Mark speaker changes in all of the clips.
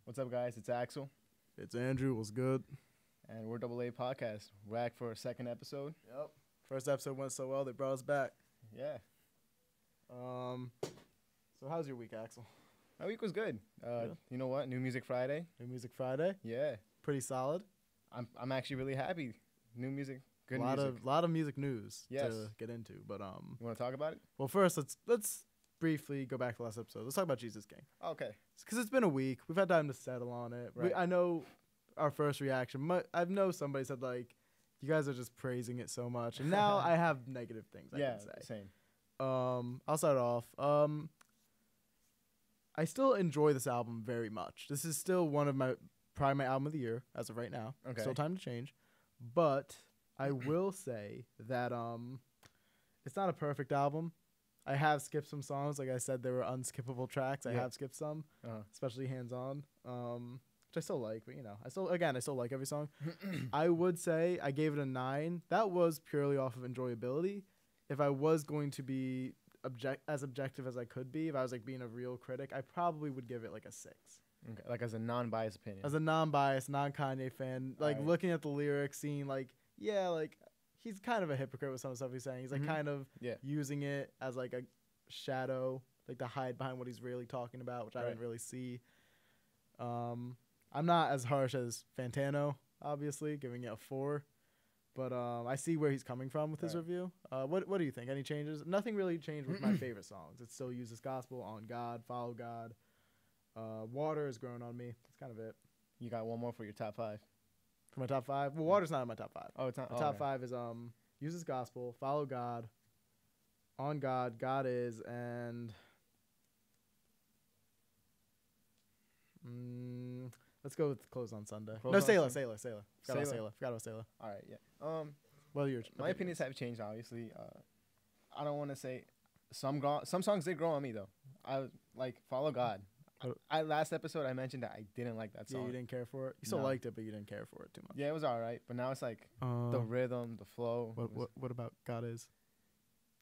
Speaker 1: What's up, guys? It's Axel,
Speaker 2: It's Andrew. What's good?
Speaker 1: and we're Double A Podcast. We're back for a second episode.
Speaker 2: Yep. First episode went so well they brought us back.
Speaker 1: Yeah,
Speaker 2: So how's your week, Axel?
Speaker 1: my week was good.
Speaker 2: Good.
Speaker 1: You know what? New Music Friday.
Speaker 2: New Music Friday.
Speaker 1: Yeah,
Speaker 2: Pretty solid.
Speaker 1: I'm actually really happy. New music, good
Speaker 2: a lot
Speaker 1: music.
Speaker 2: of music news
Speaker 1: Yes.
Speaker 2: to get into. But
Speaker 1: You want to talk about it?
Speaker 2: well, first let's briefly go back to last episode. Let's talk about Jesus King
Speaker 1: Okay.
Speaker 2: because it's been a week. We've had time to settle on it.
Speaker 1: Right.
Speaker 2: I know our first reaction. I know somebody said like, you guys are just praising it so much, and now I have negative things I
Speaker 1: Yeah,
Speaker 2: can say.
Speaker 1: same.
Speaker 2: I'll start off. I still enjoy this album very much. This is still one of probably my album of the year as of right now.
Speaker 1: Okay.
Speaker 2: Still time to change, but I will say that it's not a perfect album. I have skipped some songs. Like I said, there were unskippable tracks. I
Speaker 1: Yeah.
Speaker 2: have skipped some,
Speaker 1: Uh-huh.
Speaker 2: especially Hands On, which I still like. But I still like every song. I would say I gave it a 9. That was purely off of enjoyability. If I was going to be as objective as I could be, if I was like being a real critic, I probably would give it like a 6.
Speaker 1: Okay. Like as a non-biased opinion.
Speaker 2: As a non-biased, non-Kanye fan, like
Speaker 1: Alright.
Speaker 2: looking at the lyrics, seeing like, yeah, like he's kind of a hypocrite with some of the stuff he's saying. He's like
Speaker 1: Mhm.
Speaker 2: kind of
Speaker 1: Yeah.
Speaker 2: using it as like a shadow, like to hide behind what he's really talking about, which I
Speaker 1: Right.
Speaker 2: didn't really see. I'm not as harsh as Fantano, obviously, giving it a 4. But I see where he's coming from with his
Speaker 1: Right.
Speaker 2: review. What do you think? Any changes? Nothing really changed with my favorite songs. It still uses gospel, On God, Follow God. Water has grown on me. That's kind of it.
Speaker 1: You got one more for your top 5.
Speaker 2: For my top 5, well, Water's not in my top 5.
Speaker 1: Oh, it's not.
Speaker 2: My
Speaker 1: oh,
Speaker 2: top
Speaker 1: okay.
Speaker 2: 5 is uses gospel, Follow God, On God, God Is, and let's go with Close on Sunday.
Speaker 1: Close
Speaker 2: No,
Speaker 1: on
Speaker 2: Sailor.
Speaker 1: Sunday.
Speaker 2: Forgot about Sailor.
Speaker 1: All right. Yeah.
Speaker 2: What are your
Speaker 1: My opinions have changed, obviously. I don't want to say some songs did grow on me though. I was like Follow God. Last episode I mentioned that I didn't like that
Speaker 2: Yeah,
Speaker 1: song.
Speaker 2: you didn't care for it. You still
Speaker 1: No.
Speaker 2: liked it, but you didn't care for it too much.
Speaker 1: Yeah, it was all right, but now it's like the rhythm, the flow.
Speaker 2: What about God Is?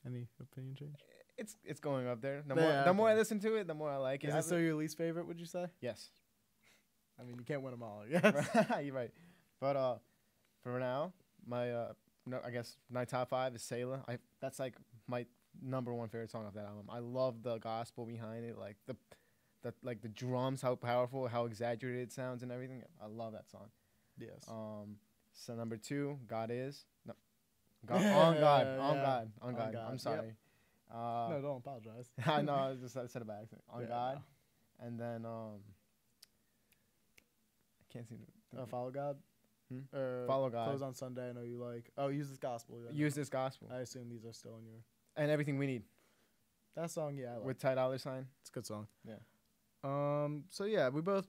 Speaker 2: Any opinion change?
Speaker 1: It's going up there. The
Speaker 2: Yeah,
Speaker 1: more I
Speaker 2: okay.
Speaker 1: listen to it, the more I like it.
Speaker 2: Is it still your least favorite? Would you say?
Speaker 1: Yes.
Speaker 2: I mean, you can't win them all. Yes.
Speaker 1: You're right. But for now, I guess my top 5 is Sailor. That's like my number 1 favorite song off that album. I love the gospel behind it, like the drums, how powerful, how exaggerated it sounds, and everything. I love that song.
Speaker 2: Yes.
Speaker 1: So number 2, God Is. No, God,
Speaker 2: Yeah,
Speaker 1: on God,
Speaker 2: yeah.
Speaker 1: on God.
Speaker 2: God,
Speaker 1: I'm
Speaker 2: yep.
Speaker 1: sorry.
Speaker 2: No, don't apologize.
Speaker 1: I know. I said it by accident. On
Speaker 2: Yeah,
Speaker 1: God, and then I can't see.
Speaker 2: Follow God.
Speaker 1: Follow God.
Speaker 2: Close on Sunday. I know you like. Oh, Use This Gospel. Yeah.
Speaker 1: Use This Gospel
Speaker 2: I assume these are still in your.
Speaker 1: and Everything We Need
Speaker 2: That song, yeah, I like.
Speaker 1: with Ty Dolla $ign.
Speaker 2: It's a good song.
Speaker 1: Yeah.
Speaker 2: So yeah, we both.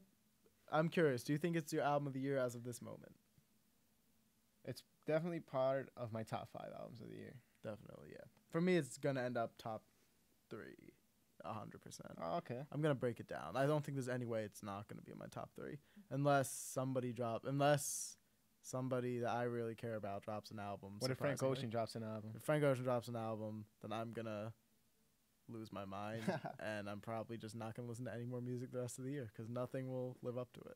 Speaker 2: I'm curious. Do you think it's your album of the year as of this moment?
Speaker 1: It's definitely part of my top 5 albums of the year.
Speaker 2: Definitely, yeah. For me, it's gonna end up top 3, 100%.
Speaker 1: Oh, okay.
Speaker 2: I'm gonna break it down. I don't think there's any way it's not gonna be in my top 3, unless somebody that I really care about drops an album.
Speaker 1: What if Frank
Speaker 2: surprisingly.
Speaker 1: Ocean drops an album?
Speaker 2: If Frank Ocean drops an album, then I'm gonna lose my mind, and I'm probably just not gonna listen to any more music the rest of the year because nothing will live up to it.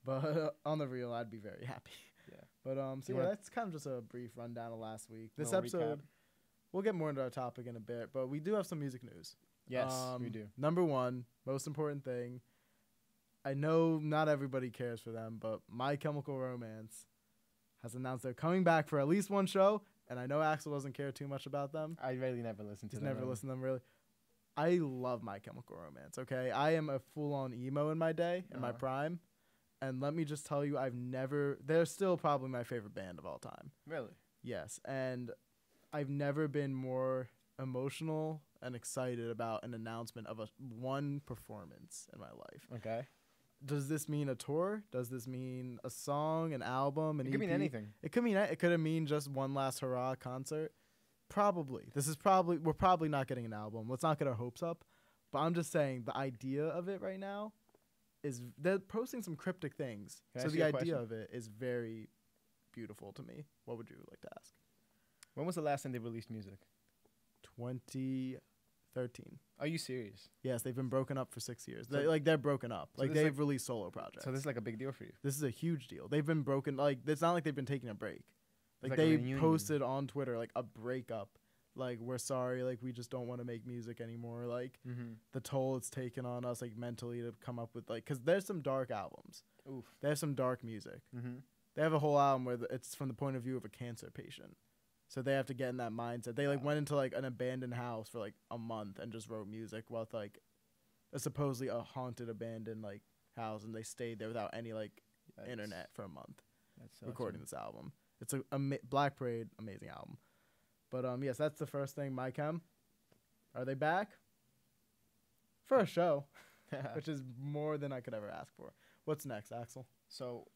Speaker 2: But on the real, I'd be very happy.
Speaker 1: Yeah.
Speaker 2: But
Speaker 1: You
Speaker 2: yeah,
Speaker 1: wanna-
Speaker 2: that's kind of just a brief rundown of last week. This
Speaker 1: Little
Speaker 2: episode,
Speaker 1: recap.
Speaker 2: we'll get more into our topic in a bit, but we do have some music news.
Speaker 1: Yes, we do.
Speaker 2: Number 1, most important thing. I know not everybody cares for them, but My Chemical Romance has announced they're coming back for at least one show, and I know Axel doesn't care too much about them.
Speaker 1: I really never listened to
Speaker 2: He's
Speaker 1: them.
Speaker 2: never
Speaker 1: really.
Speaker 2: listened to them really. I love My Chemical Romance, okay? I am a full-on emo in my day, in my
Speaker 1: Uh-huh.
Speaker 2: prime. And let me just tell you, they're still probably my favorite band of all time.
Speaker 1: Really?
Speaker 2: Yes, and I've never been more emotional and excited about an announcement of one performance in my life.
Speaker 1: Okay.
Speaker 2: Does this mean a tour? Does this mean a song, an album, an
Speaker 1: It could mean
Speaker 2: EP?
Speaker 1: anything.
Speaker 2: It could mean just one last hurrah concert. Probably. We're probably not getting an album. Let's not get our hopes up. But I'm just saying the idea of it right now is they're posting some cryptic things.
Speaker 1: Can I
Speaker 2: So
Speaker 1: ask
Speaker 2: the
Speaker 1: you a
Speaker 2: idea
Speaker 1: question?
Speaker 2: of it is very beautiful to me. What would you like to ask?
Speaker 1: When was the last time they released music?
Speaker 2: 13.
Speaker 1: Are you serious?
Speaker 2: Yes, they've been broken up for 6 years.
Speaker 1: So-
Speaker 2: They're broken up.
Speaker 1: so
Speaker 2: Like
Speaker 1: this is
Speaker 2: they've released solo projects.
Speaker 1: So this is like a big deal for you.
Speaker 2: This is a huge deal. They've been broken. Like it's not like they've been taking a break. Like,
Speaker 1: like a
Speaker 2: they
Speaker 1: reunion.
Speaker 2: posted on Twitter like a breakup. Like we're sorry. Like we just don't want to make music anymore. Like
Speaker 1: Mm-hmm.
Speaker 2: the toll it's taken on us like mentally to come up with like because there's some dark albums.
Speaker 1: Oof.
Speaker 2: They have some dark music.
Speaker 1: Mm-hmm.
Speaker 2: They have a whole album where it's from the point of view of a cancer patient. So they have to get in that mindset. They like
Speaker 1: Wow.
Speaker 2: went into like an abandoned house for like a month and just wrote music with like a supposedly a haunted abandoned like house, and they stayed there without any like internet for a month
Speaker 1: That's
Speaker 2: recording this album. It's a Black Parade, amazing album. But yes, that's the first thing. My Chem, are they back for a show, which is more than I could ever ask for. What's next, Axel?
Speaker 1: So,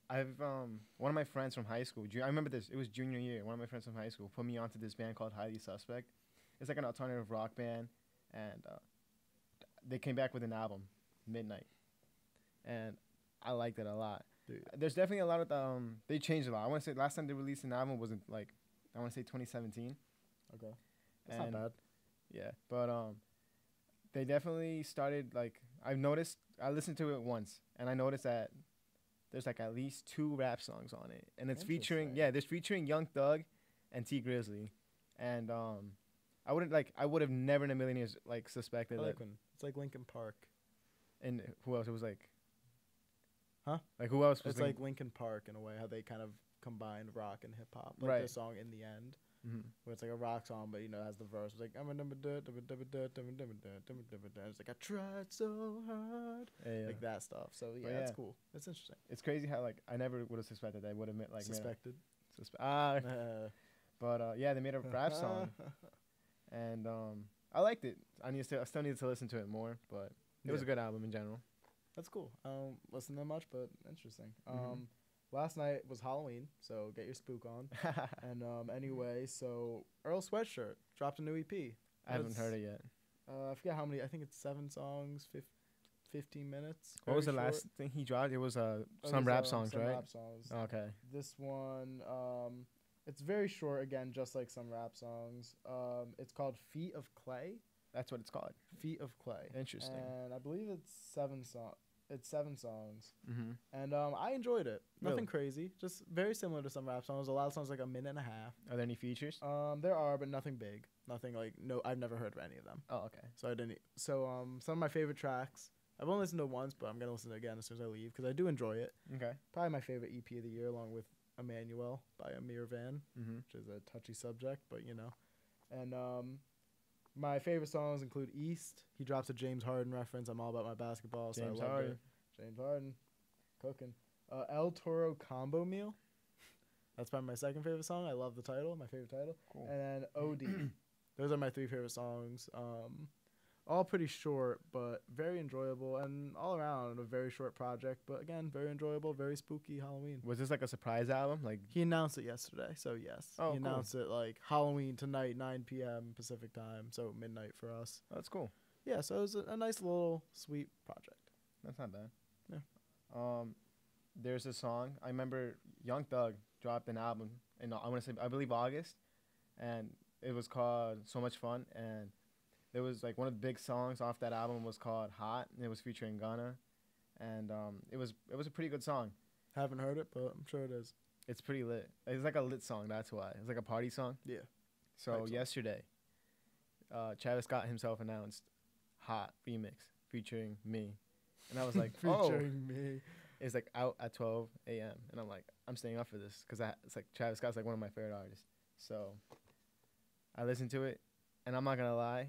Speaker 1: I've one of my friends from high school. I remember this. It was junior year. One of my friends from high school put me onto this band called Highly Suspect. It's like an alternative rock band, and they came back with an album, Midnight, and I liked it a lot.
Speaker 2: Dude.
Speaker 1: There's definitely a lot of they changed a lot. I want to say last time they released an album wasn't like I want to say 2017.
Speaker 2: Okay, that's
Speaker 1: And-
Speaker 2: not bad.
Speaker 1: Yeah, but they definitely started like I've noticed. I listened to it once, and I noticed that there's like at least 2 rap songs on it, and it's featuring
Speaker 2: Interesting.
Speaker 1: there's featuring Young Thug and T Grizzly, and I would have never in a million years like suspected
Speaker 2: I
Speaker 1: that.
Speaker 2: like when it's like Linkin Park.
Speaker 1: And who else? It was like,
Speaker 2: Huh?
Speaker 1: Like who else was
Speaker 2: It's like Linkin Park in a way, how they kind of combined rock and hip hop. Like
Speaker 1: Right.
Speaker 2: their song In the End,
Speaker 1: Mhm.
Speaker 2: where it's like a rock song, but it has the verse. It's like it's like I tried so hard,
Speaker 1: Yeah.
Speaker 2: like that stuff. So yeah,
Speaker 1: But
Speaker 2: that's
Speaker 1: yeah.
Speaker 2: cool. That's interesting.
Speaker 1: It's crazy how like I never would have suspected they would have like
Speaker 2: Suspected.
Speaker 1: but yeah, they made a rap song, and I liked it. I still needed to listen to it more, but it was a good album in general.
Speaker 2: That's cool. Listen that much, but interesting.
Speaker 1: Mhm.
Speaker 2: Last night was Halloween, so get your spook on. And anyway, so Earl Sweatshirt dropped a new EP.
Speaker 1: I haven't heard it yet.
Speaker 2: I forget how many. I think it's 7 songs, 15 minutes.
Speaker 1: What was the
Speaker 2: very
Speaker 1: last
Speaker 2: short.
Speaker 1: thing he dropped? It was
Speaker 2: Oh,
Speaker 1: some
Speaker 2: it was,
Speaker 1: rap songs,
Speaker 2: some
Speaker 1: right?
Speaker 2: Rap songs.
Speaker 1: Okay.
Speaker 2: This one, it's very short. Again, just like some rap songs. It's called Feet of Clay.
Speaker 1: That's what it's called.
Speaker 2: Feet of Clay.
Speaker 1: Interesting.
Speaker 2: And I believe it's 7 songs. It's 7 songs.
Speaker 1: Mm-hmm.
Speaker 2: And I enjoyed it. Nothing
Speaker 1: Really?
Speaker 2: crazy. Just very similar to some rap songs. A lot of songs like a minute and a half.
Speaker 1: Are there any features?
Speaker 2: There are, but nothing big. Nothing like I've never heard of any of them.
Speaker 1: Oh, okay.
Speaker 2: So I didn't. So some of my favorite tracks. I've only listened to it once, but I'm gonna listen to it again as soon as I leave because I do enjoy it.
Speaker 1: Okay.
Speaker 2: Probably my favorite EP of the year, along with Emmanuel by Amir Van,
Speaker 1: Mm-hmm.
Speaker 2: which is a touchy subject, but And my favorite songs include East. He drops a James Harden reference. I'm all about my basketball, so
Speaker 1: James
Speaker 2: I loved
Speaker 1: Harden.
Speaker 2: it. James Harden, cooking. El Toro Combo Meal. That's probably my second favorite song. I love the title, my favorite title.
Speaker 1: Cool.
Speaker 2: And then OD. Those are my 3 favorite songs. All pretty short, but very enjoyable, and all around a very short project. But again, very enjoyable, very spooky Halloween.
Speaker 1: Was this like a surprise album? Like,
Speaker 2: He announced it yesterday, so yes.
Speaker 1: Oh,
Speaker 2: he
Speaker 1: cool.
Speaker 2: announced it like Halloween tonight, 9 p.m. Pacific time, so midnight for us.
Speaker 1: oh, that's cool.
Speaker 2: Yeah, so it was a nice little sweet project.
Speaker 1: That's not bad.
Speaker 2: Yeah.
Speaker 1: There's a song. I remember Young Thug dropped an album in I believe August, and it was called So Much Fun, and there was like one of the big songs off that album was called Hot, and it was featuring Gunna, and it was a pretty good song.
Speaker 2: Haven't heard it, but I'm sure it is.
Speaker 1: It's pretty lit. It's like a lit song. That's why it's like a party song.
Speaker 2: Yeah.
Speaker 1: So
Speaker 2: Hype song.
Speaker 1: yesterday, Travis Scott himself announced Hot remix featuring me, and I was like, oh,
Speaker 2: Featuring me.
Speaker 1: it's like out at 12 a.m. and I'm like, I'm staying up for this because it's like Travis Scott's like one of my favorite artists. So I listened to it, and I'm not gonna lie.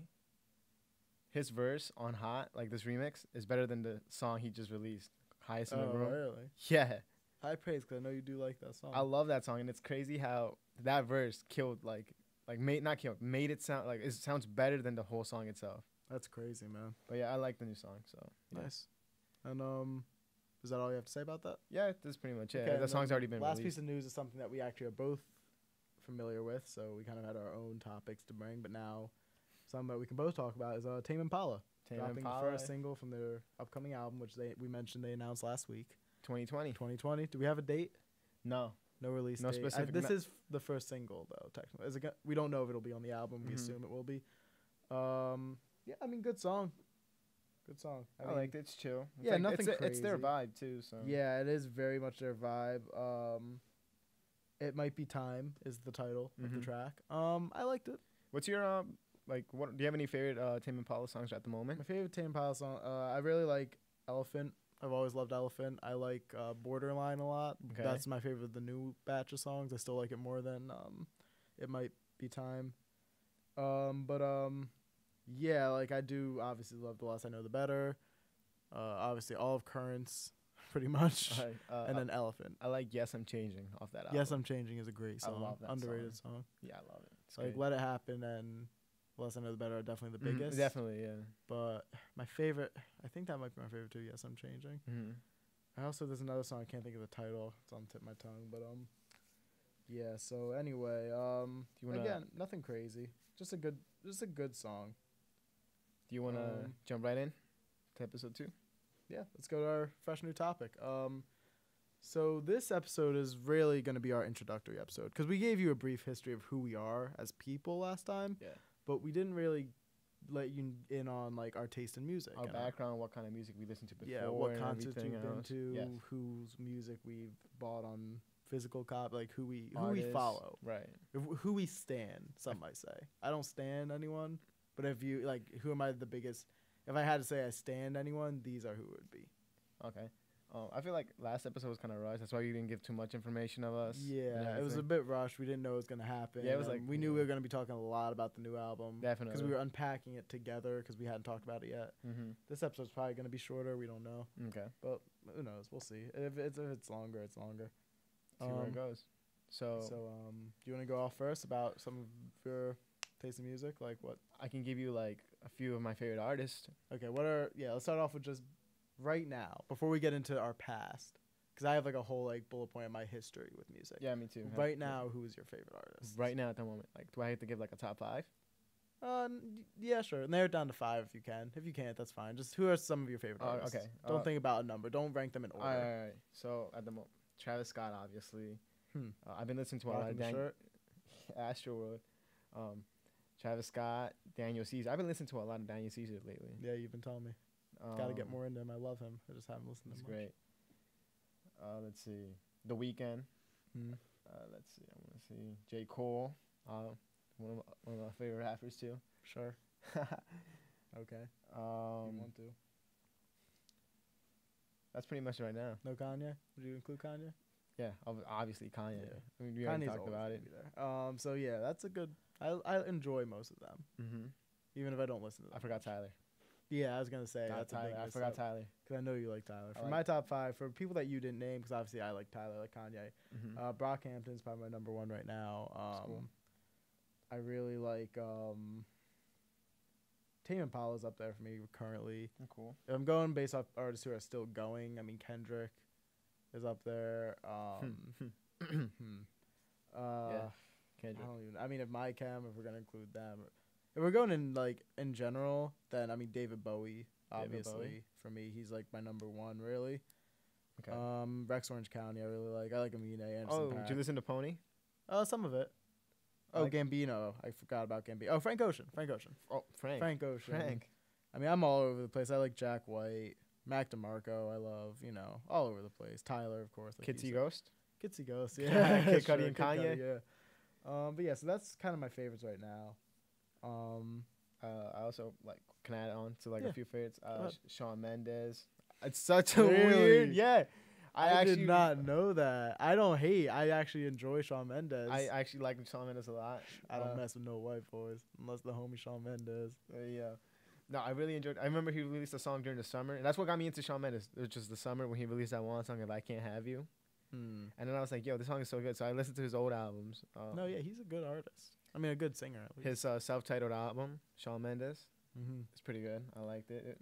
Speaker 1: His verse on Hot, like this remix, is better than the song he just released, Highest in the Room.
Speaker 2: Really?
Speaker 1: Yeah,
Speaker 2: High praise, because I know you do like that song.
Speaker 1: I love that song, and it's crazy how that verse killed made it sound like it sounds better than the whole song itself.
Speaker 2: That's crazy, man.
Speaker 1: But yeah, I like the new song. So yeah.
Speaker 2: Nice. And is that all you have to say about that?
Speaker 1: Yeah, that's pretty much it.
Speaker 2: Okay,
Speaker 1: The
Speaker 2: and
Speaker 1: song's
Speaker 2: then
Speaker 1: already been
Speaker 2: last
Speaker 1: released.
Speaker 2: piece of news is something that we actually are both familiar with, so we kind of had our own topics to bring, but now something that we can both talk about is Tame Impala.
Speaker 1: Tame
Speaker 2: dropping
Speaker 1: Impala,
Speaker 2: the first single from their upcoming album, which we mentioned they announced last week,
Speaker 1: 2020.
Speaker 2: 2020. Do we have a date?
Speaker 1: No.
Speaker 2: No release
Speaker 1: No
Speaker 2: date.
Speaker 1: specific-
Speaker 2: This is the first single, though, technically. We don't know if it'll be on the album. We
Speaker 1: Mhm.
Speaker 2: assume it will be. Yeah, I mean, good song. Good song.
Speaker 1: I
Speaker 2: mean,
Speaker 1: liked it. It's chill. It's
Speaker 2: yeah, nothing
Speaker 1: It's their
Speaker 2: crazy.
Speaker 1: vibe too. So
Speaker 2: Yeah, it is very much their vibe. It Might Be Time is the title of the
Speaker 1: Mhm.
Speaker 2: track. I liked it.
Speaker 1: what's your like? What do you have any favorite Tame Impala songs at the moment?
Speaker 2: My favorite Tame Impala song. I really like Elephant. I've always loved Elephant. I like Borderline a lot.
Speaker 1: Okay.
Speaker 2: That's my favorite of the new batch of songs. I still like it more than It Might Be Time. Yeah, like I do obviously love The Less I Know the Better. Obviously all of Currents, pretty much.
Speaker 1: Alright,
Speaker 2: And then Elephant.
Speaker 1: I like Yes I'm Changing off that album.
Speaker 2: Yes, I'm Changing is a great
Speaker 1: I
Speaker 2: song.
Speaker 1: love that
Speaker 2: Underrated song.
Speaker 1: Yeah, I love it. It's
Speaker 2: Like
Speaker 1: great.
Speaker 2: Let It Happen and Less I Know the Better are definitely the
Speaker 1: Mhm,
Speaker 2: biggest.
Speaker 1: Definitely, yeah.
Speaker 2: But my favorite, I think that might be my favorite too. Yes, I'm Changing.
Speaker 1: Mm-hmm.
Speaker 2: I also there's another song I can't think of the title. It's on the tip of my tongue, but yeah. So anyway,
Speaker 1: Do you wanna
Speaker 2: again, nothing crazy. Just a good song.
Speaker 1: Do you wanna
Speaker 2: um,
Speaker 1: jump right in to episode 2?
Speaker 2: Yeah, let's go to our fresh new topic. So this episode is really going to be our introductory episode because we gave you a brief history of who we are as people last time,
Speaker 1: Yeah.
Speaker 2: but we didn't really let you in on like our taste in music.
Speaker 1: Our
Speaker 2: and
Speaker 1: background, what kind of music we listened to before,
Speaker 2: yeah, what
Speaker 1: and
Speaker 2: concerts
Speaker 1: everything
Speaker 2: you've been
Speaker 1: else.
Speaker 2: to,
Speaker 1: Yes.
Speaker 2: whose music we've bought on physical copy, like who we
Speaker 1: Artists,
Speaker 2: follow,
Speaker 1: Right.
Speaker 2: who we stan. Some might say I don't stan anyone, but if you like, who am I the biggest? If I had to say I stand anyone, these are who it would be.
Speaker 1: Okay. I feel like last episode was kind of rushed. That's why you didn't give too much information of us. and
Speaker 2: Yeah, it was a
Speaker 1: everything.
Speaker 2: bit rushed. We didn't know it was gonna happen.
Speaker 1: Yeah, it was
Speaker 2: and
Speaker 1: like-
Speaker 2: we knew we were gonna be talking a lot about the new album.
Speaker 1: Definitely.
Speaker 2: because we were unpacking it together because we hadn't talked about it yet.
Speaker 1: Mm-hmm.
Speaker 2: This episode's probably gonna be shorter. We don't know,
Speaker 1: Okay.
Speaker 2: but who knows? We'll see. If it's longer, it's longer.
Speaker 1: See where it goes. So,
Speaker 2: So do you want to go off first about some of your taste in music? Like what?
Speaker 1: I can give you like a few of my favorite artists.
Speaker 2: Okay, let's start off with just right now before we get into our past, because I have like a whole like bullet point of my history with music.
Speaker 1: Yeah, me too.
Speaker 2: Right now, who is your favorite artist?
Speaker 1: Right now at the moment. Like, do I have to give like a top 5?
Speaker 2: Yeah, sure. Narrow it down to 5 if you can. If you can't, that's fine. Just who are some of your favorite artists?
Speaker 1: Okay.
Speaker 2: Don't think about a number. Don't rank them in order.
Speaker 1: All right. So at the moment, Travis Scott, obviously. I've been listening to a lot
Speaker 2: Rocking
Speaker 1: of
Speaker 2: the shirt.
Speaker 1: Astro World. Travis Scott, Daniel Caesar. I've been listening to a lot of Daniel Caesar lately.
Speaker 2: Yeah, you've been telling me. Gotta get more into him. I love him. I just haven't listened to
Speaker 1: He's
Speaker 2: him.
Speaker 1: great. Let's see. The Weeknd.
Speaker 2: Hmm.
Speaker 1: Let's see. I want to see J. Cole. One of my favorite rappers too.
Speaker 2: Sure. Okay. You want to?
Speaker 1: That's pretty much right now.
Speaker 2: No Kanye? Would you include Kanye?
Speaker 1: Yeah, obviously Kanye.
Speaker 2: Yeah.
Speaker 1: I mean, we already
Speaker 2: Kanye's
Speaker 1: talked
Speaker 2: always
Speaker 1: about
Speaker 2: gonna
Speaker 1: it.
Speaker 2: be there. So yeah, that's a good. I enjoy most of them,
Speaker 1: Mm-hmm.
Speaker 2: even if I don't listen to them.
Speaker 1: I forgot Tyler.
Speaker 2: Yeah, I was gonna say
Speaker 1: Got
Speaker 2: that's
Speaker 1: Tyler.
Speaker 2: a big
Speaker 1: I
Speaker 2: miss
Speaker 1: forgot
Speaker 2: up.
Speaker 1: Tyler.
Speaker 2: Because I know you like Tyler.
Speaker 1: I
Speaker 2: For
Speaker 1: like-
Speaker 2: my top 5, for people that you didn't name, because obviously I like Tyler, like Kanye.
Speaker 1: Mm-hmm.
Speaker 2: Brockhampton's probably my number 1 right now.
Speaker 1: cool.
Speaker 2: I really like Tame Impala's up there for me currently.
Speaker 1: Cool.
Speaker 2: If I'm going based off artists who are still going, I mean Kendrick is up there.
Speaker 1: Yeah.
Speaker 2: I
Speaker 1: Kendrick.
Speaker 2: don't even. I mean, if we're gonna include them, if we're going in like in general, then I mean David Bowie, obviously
Speaker 1: Bowie.
Speaker 2: for me, he's like my number 1 really.
Speaker 1: Okay.
Speaker 2: Rex Orange County, I really like. I like Amine Anderson.
Speaker 1: Oh,
Speaker 2: .Paak.
Speaker 1: did you listen to Pony?
Speaker 2: Some of it.
Speaker 1: I
Speaker 2: Oh,
Speaker 1: like-
Speaker 2: Gambino. I forgot about Gambino. Oh, Frank Ocean.
Speaker 1: Oh, Frank.
Speaker 2: Frank Ocean.
Speaker 1: Frank.
Speaker 2: I mean, I'm all over the place. I like Jack White, Mac DeMarco. I love, all over the place. Tyler, of course. Like
Speaker 1: Kitsy
Speaker 2: you
Speaker 1: Ghost.
Speaker 2: said. Kitsy Ghost. Yeah.
Speaker 1: Kid Cudi and Kanye.
Speaker 2: Yeah. But yeah, so that's kind of my favorites right now.
Speaker 1: I also like can add on to like
Speaker 2: Yeah.
Speaker 1: a few favorites.
Speaker 2: Go ahead.
Speaker 1: Shawn Mendes. It's such a
Speaker 2: Really?
Speaker 1: weird. Yeah.
Speaker 2: I
Speaker 1: actually
Speaker 2: did not know that. I don't hate. I actually enjoy Shawn Mendes.
Speaker 1: I actually like Shawn Mendes a lot.
Speaker 2: I don't mess with no white boys unless the homie Shawn Mendes.
Speaker 1: Yeah. No, I really enjoyed. I remember he released a song during the summer, and that's what got me into Shawn Mendes. It was just the summer when he released that one song, "If I Can't Have You," and then I was like, "Yo, this song is so good." So I listened to his old albums.
Speaker 2: No, yeah, he's a good artist. I mean, a good singer at least.
Speaker 1: His self-titled album, Shawn Mendes,
Speaker 2: Mm-hmm.
Speaker 1: it's pretty good. I liked it.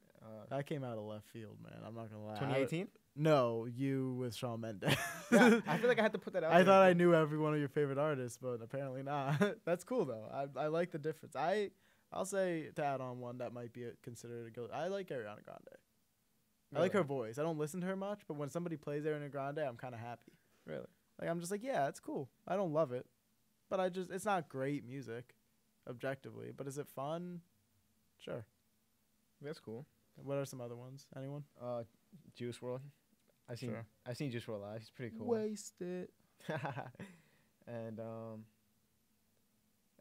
Speaker 2: That came out of left field, man. I'm not gonna lie.
Speaker 1: 2018.
Speaker 2: No, you with Shawn Mendes.
Speaker 1: Yeah, I feel like I had to put that out.
Speaker 2: I
Speaker 1: there.
Speaker 2: thought I knew every one of your favorite artists, but apparently not. That's cool though. I like the difference. I'll say to add on one that might be considered a good. I like Ariana Grande. I like her voice. I don't listen to her much, but when somebody plays Ariana Grande, I'm kind of happy.
Speaker 1: Really?
Speaker 2: Like I'm just like, yeah, it's cool. I don't love it, but it's not great music, objectively. But is it fun? Sure.
Speaker 1: That's cool.
Speaker 2: What are some other ones? Anyone?
Speaker 1: Juice World.
Speaker 2: Sure.
Speaker 1: I've seen Juice World live. He's pretty cool.
Speaker 2: Wasted.
Speaker 1: And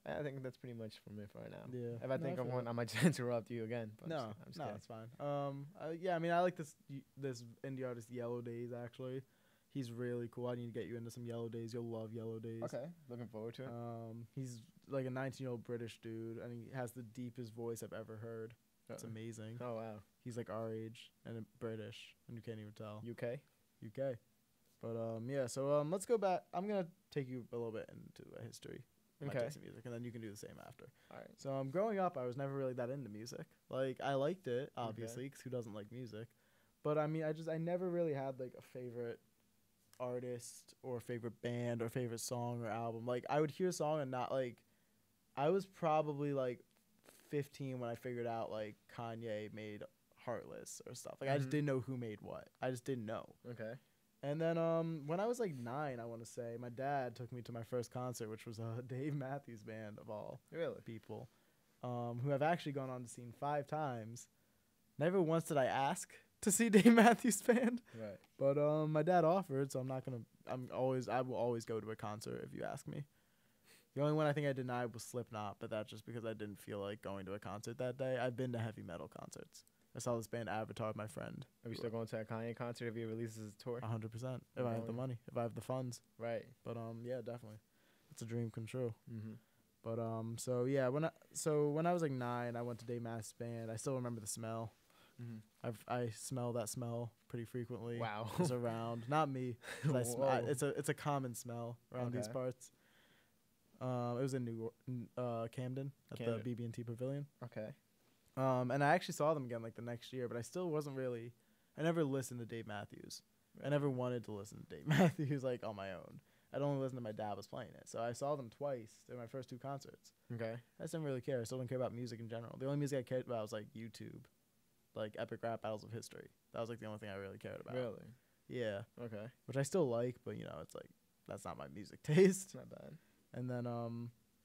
Speaker 1: I think that's pretty much from it for right now.
Speaker 2: Yeah.
Speaker 1: If I think of one, I might just interrupt you again. But
Speaker 2: No,
Speaker 1: I'm just kidding.
Speaker 2: it's fine. Yeah, I mean, I like this indie artist Yellow Days actually. He's really cool. I need to get you into some Yellow Days. You'll love Yellow Days.
Speaker 1: Okay, looking forward to it.
Speaker 2: He's like a 19-year-old British dude, and he has the deepest voice I've ever heard. It's amazing.
Speaker 1: Oh wow.
Speaker 2: He's like our age and British, and you can't even tell.
Speaker 1: UK.
Speaker 2: But yeah. So let's go back. I'm gonna take you a little bit into a history. My taste in music, and then you can do the same after.
Speaker 1: All right.
Speaker 2: So growing up, I was never really that into music. Like I liked it, obviously, because who doesn't like music? But I mean, I never really had like a favorite artist or favorite band or favorite song or album. Like I would hear a song and not like. I was probably like 15 when I figured out like Kanye made Heartless or stuff. Like I just didn't know who made what. I just didn't know.
Speaker 1: Okay.
Speaker 2: And then when I was like 9, I want to say, my dad took me to my first concert, which was a Dave Matthews Band of all people, who I've actually gone on to see 5 times. Never once did I ask to see Dave Matthews Band.
Speaker 1: Right.
Speaker 2: But my dad offered, so I will always go to a concert if you ask me. The only one I think I denied was Slipknot, but that's just because I didn't feel like going to a concert that day. I've been to heavy metal concerts. I saw this band Avatar with my friend.
Speaker 1: Are we still going to a Kanye concert if he releases his tour?
Speaker 2: 100%. If I have the money, if I have the funds.
Speaker 1: Right.
Speaker 2: But yeah, definitely. It's a dream come true.
Speaker 1: Mm-hmm.
Speaker 2: But so yeah, when I was like 9, I went to Dave Matthews Band. I still remember the smell.
Speaker 1: Mm-hmm.
Speaker 2: I smell that smell pretty frequently.
Speaker 1: Wow.
Speaker 2: It's around, not me. 'Cause it's a common smell around these parts. It was in Camden at the BB&T Pavilion.
Speaker 1: Okay.
Speaker 2: And I actually saw them again like the next year, but I still wasn't really. I never listened to Dave Matthews. Right. I never wanted to listen to Dave Matthews like on my own. I'd only listen to my dad was playing it. So I saw them twice. They were my first 2 concerts.
Speaker 1: Okay.
Speaker 2: I just didn't really care. I still didn't care about music in general. The only music I cared about was like YouTube, like Epic Rap Battles of History. That was like the only thing I really cared about.
Speaker 1: Really?
Speaker 2: Yeah.
Speaker 1: Okay.
Speaker 2: Which I still like, but it's like that's not my music taste.
Speaker 1: It's not bad.
Speaker 2: And then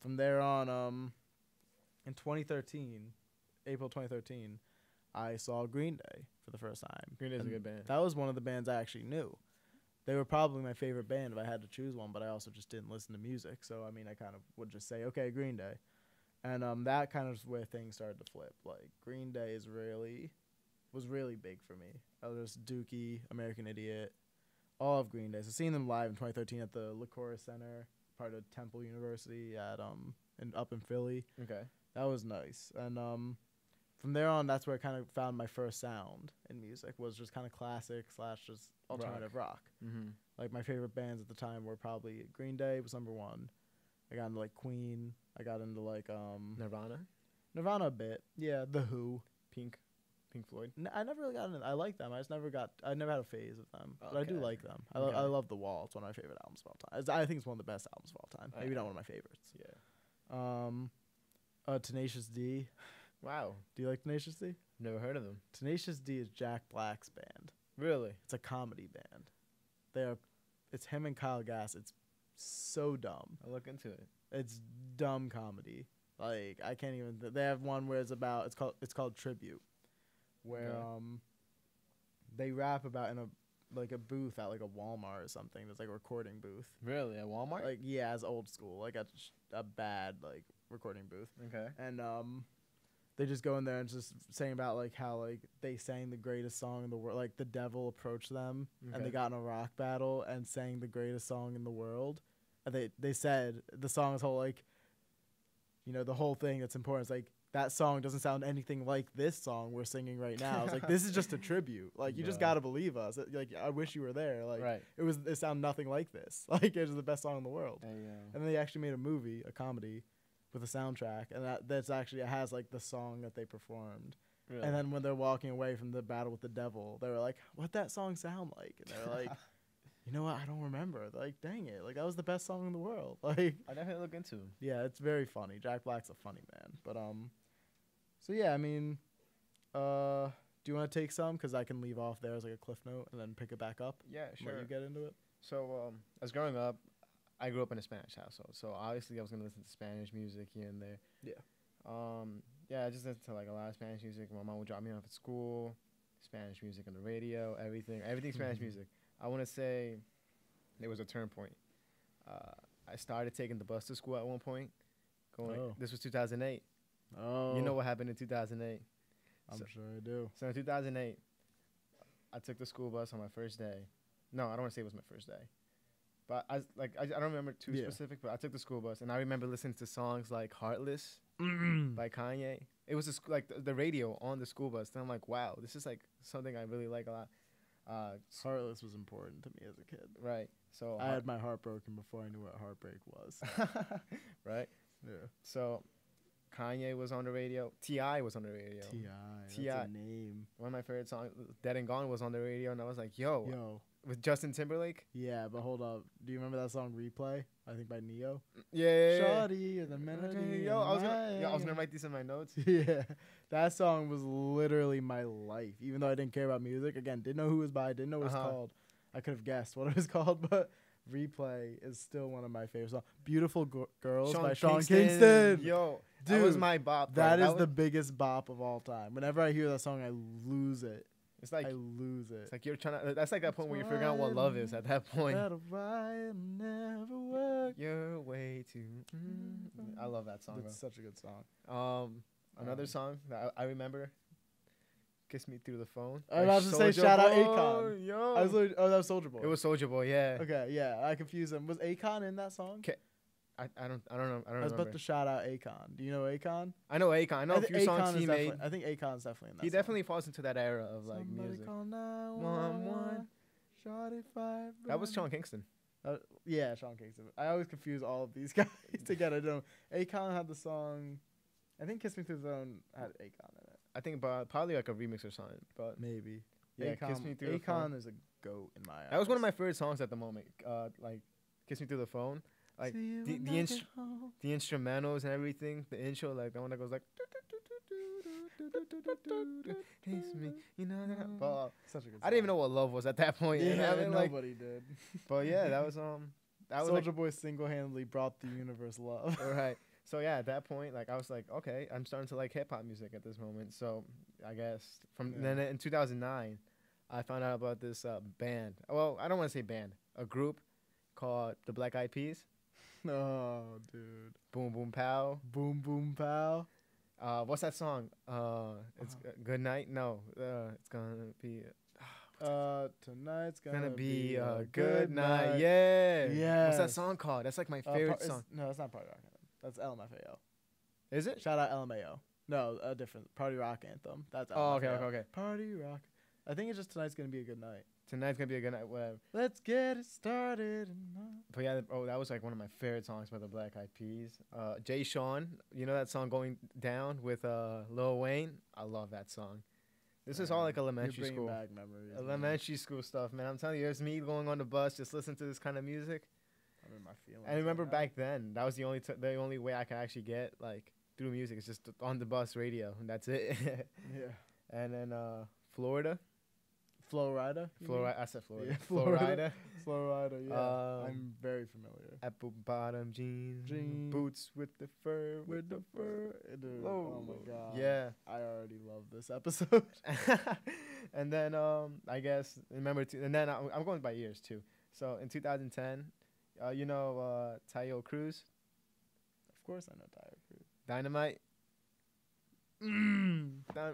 Speaker 2: from there on, in 2013, April 2013, I saw Green Day for the first time.
Speaker 1: Green Day's a good band.
Speaker 2: That was one of the bands I actually knew. They were probably my favorite band if I had to choose one, but I also just didn't listen to music. So, I mean, I kind of would just say, okay, Green Day. And that kind of is where things started to flip. Like, Green Day was really big for me. I was Dookie, American Idiot, all of Green Day. So seeing them live in 2013 at the Licoris Center, part of Temple University up in Philly.
Speaker 1: Okay.
Speaker 2: That was nice. And from there on, that's where I kind of found my first sound in music, was just kind of classic / just alternative rock.
Speaker 1: Mm-hmm.
Speaker 2: Like, my favorite bands at the time were probably Green Day was number 1. I got into, like, Queen. I got into, like... Nirvana a bit. Yeah, The Who.
Speaker 1: Pink Floyd.
Speaker 2: I never really got into... I like them. I never had a phase with them. But I do like them. I love The Wall. It's one of my favorite albums of all time. I think it's one of the best albums of all time. Maybe not one of my favorites.
Speaker 1: Yeah.
Speaker 2: Tenacious D.
Speaker 1: Wow.
Speaker 2: Do you like Tenacious D?
Speaker 1: Never heard of them.
Speaker 2: Tenacious D is Jack Black's band.
Speaker 1: Really?
Speaker 2: It's a comedy band. It's him and Kyle Gass. It's so dumb.
Speaker 1: I'll look into it.
Speaker 2: It's dumb comedy. Like, I can't even. They have one where it's called Tribute, where they rap about in a booth at like a Walmart or something. There's like a recording booth.
Speaker 1: Really, at Walmart?
Speaker 2: Like, yeah, it's old school. Like a bad like recording booth.
Speaker 1: Okay.
Speaker 2: And they just go in there and just saying about like how like they sang the greatest song in the world. Like the devil approached them and they got in a rock battle and sang the greatest song in the world. And they said the song's whole like, the whole thing that's important is like that song doesn't sound anything like this song we're singing right now. It's like, this is just a tribute. Like, you just gotta believe us. Like, I wish you were there. Like,
Speaker 1: right.
Speaker 2: It sounded nothing like this. Like, it was the best song in the world.
Speaker 1: And
Speaker 2: then they actually made a movie, a comedy, with a soundtrack, and that's actually, it has like the song that they performed. Really? And then when they're walking away from the battle with the devil, they were like, "What that song sound like?" And they're like, "You know what? I don't remember." They're like, "Dang it! Like, that was the best song in the world." Like,
Speaker 1: I definitely look into him.
Speaker 2: Yeah, it's very funny. Jack Black's a funny man. But so yeah, I mean, do you want to take some? Because I can leave off there as like a cliff note and then pick it back up.
Speaker 1: Yeah, sure.
Speaker 2: Let you get into it.
Speaker 1: So as growing up, I grew up in a Spanish household, so obviously I was gonna listen to Spanish music here and there.
Speaker 2: Yeah.
Speaker 1: Yeah, I just listened to like a lot of Spanish music. My mom would drop me off at school. Spanish music on the radio, everything Spanish music. I want to say there was a turn point. I started taking the bus to school at one point. This was 2008.
Speaker 2: Oh.
Speaker 1: You know what happened in 2008?
Speaker 2: I'm sure I do.
Speaker 1: So in 2008, I took the school bus on my first day. No, I don't want to say it was my first day. But I don't remember too specific, but I took the school bus, and I remember listening to songs like Heartless by Kanye. It was like the radio on the school bus. And I'm like, wow, this is like something I really like a lot.
Speaker 2: Heartless was important to me as a kid.
Speaker 1: Right. So
Speaker 2: I had my heart broken before I knew what heartbreak was.
Speaker 1: Right?
Speaker 2: Yeah.
Speaker 1: So Kanye was on the radio. T.I. was on the radio.
Speaker 2: T.I. That's a name.
Speaker 1: One of my favorite songs, Dead and Gone, was on the radio, and I was like, yo. With Justin Timberlake?
Speaker 2: Yeah, but hold up. Do you remember that song Replay? I think by Neo.
Speaker 1: Yeah.
Speaker 2: Shawty and the melody.
Speaker 1: I was gonna write these in my notes.
Speaker 2: Yeah. That song was literally my life. Even though I didn't care about music. Again, didn't know who it was by, didn't know what it was called. I could have guessed what it was called, but Replay is still one of my favorite songs. Beautiful Girls by Sean Kingston.
Speaker 1: Yo,
Speaker 2: dude,
Speaker 1: that was my bop.
Speaker 2: That is the biggest bop of all time. Whenever I hear that song, I lose it.
Speaker 1: It's like
Speaker 2: I lose it.
Speaker 1: It's like you're trying to. That's like that point where you're figuring out what love is. At that point,
Speaker 2: never work
Speaker 1: your way to. I love that song.
Speaker 2: It's such a good song.
Speaker 1: Another song that I remember. Kiss Me Through the Phone.
Speaker 2: I was about to say shout out Akon.
Speaker 1: Yo.
Speaker 2: That was Soulja Boy.
Speaker 1: It was Soulja Boy. Yeah.
Speaker 2: Okay. Yeah. I confused them. Was Akon in that song?
Speaker 1: I don't know. I was
Speaker 2: about to shout out Akon. Do you know Akon?
Speaker 1: I know Akon. I know a few songs he made.
Speaker 2: I think Akon's definitely in that.
Speaker 1: He definitely falls into that era of like music.
Speaker 2: Call 911.
Speaker 1: That was Sean Kingston.
Speaker 2: Yeah, Sean Kingston. I always confuse all of these guys together. Akon had the song. I think "Kiss Me Through the Phone" had Akon in it.
Speaker 1: I think probably like a remix or something, but
Speaker 2: maybe.
Speaker 1: Yeah, Kiss Me Through the Phone.
Speaker 2: Akon is a goat in my eyes.
Speaker 1: That was one of my favorite songs at the moment. Like "Kiss Me Through the Phone." Like the instrumentals and everything, the intro, like the one that goes like, kiss me, you know that. But
Speaker 2: such a good song.
Speaker 1: I didn't even know what love was at that point.
Speaker 2: Yeah,
Speaker 1: I mean,
Speaker 2: nobody did.
Speaker 1: But yeah, that was
Speaker 2: Soulja Boy single-handedly brought the universe love.
Speaker 1: Right. So yeah, at that point, like I was like, okay, I'm starting to like hip hop music at this moment. So I guess then in 2009, I found out about this band. Well, I don't want to say band, a group called the Black Eyed Peas.
Speaker 2: Oh, dude.
Speaker 1: Boom Boom Pow.
Speaker 2: Boom Boom Pow.
Speaker 1: What's that song? It's Good Night. No, it's gonna be.
Speaker 2: Tonight's gonna
Speaker 1: be a good night. Yeah.
Speaker 2: Yeah.
Speaker 1: What's that song called? That's like my favorite song.
Speaker 2: No, that's not Party Rock Anthem. That's LMFAO.
Speaker 1: Is it?
Speaker 2: Shout out LMAO. No, a different Party Rock Anthem. That's LMFAO.
Speaker 1: Oh, okay.
Speaker 2: Party Rock. I think it's just Tonight's gonna be a good night.
Speaker 1: Tonight's gonna be a good night. Whatever.
Speaker 2: Let's get it started.
Speaker 1: But yeah, that was like one of my favorite songs by the Black Eyed Peas. Jay Sean, you know that song Going Down with Lil Wayne? I love that song. This is all like elementary school.
Speaker 2: Back memories,
Speaker 1: elementary school stuff, man. I'm telling you, it's me going on the bus, just listening to this kind of music.
Speaker 2: I'm in my feelings.
Speaker 1: And I remember back then, that was the only way I could actually get like through music. It's just on the bus radio, and that's it.
Speaker 2: Yeah.
Speaker 1: And then Florida.
Speaker 2: Florida?
Speaker 1: I said Florida.
Speaker 2: Yeah,
Speaker 1: Florida.
Speaker 2: Florida, yeah. I'm very familiar.
Speaker 1: Apple bottom jeans. Boots with the fur. Dude,
Speaker 2: oh my God.
Speaker 1: Yeah.
Speaker 2: I already love this episode.
Speaker 1: And then I guess and then I'm going by years too. So in 2010, you know Tayo Cruz?
Speaker 2: Of course I know Tayo Cruz.
Speaker 1: Dynamite.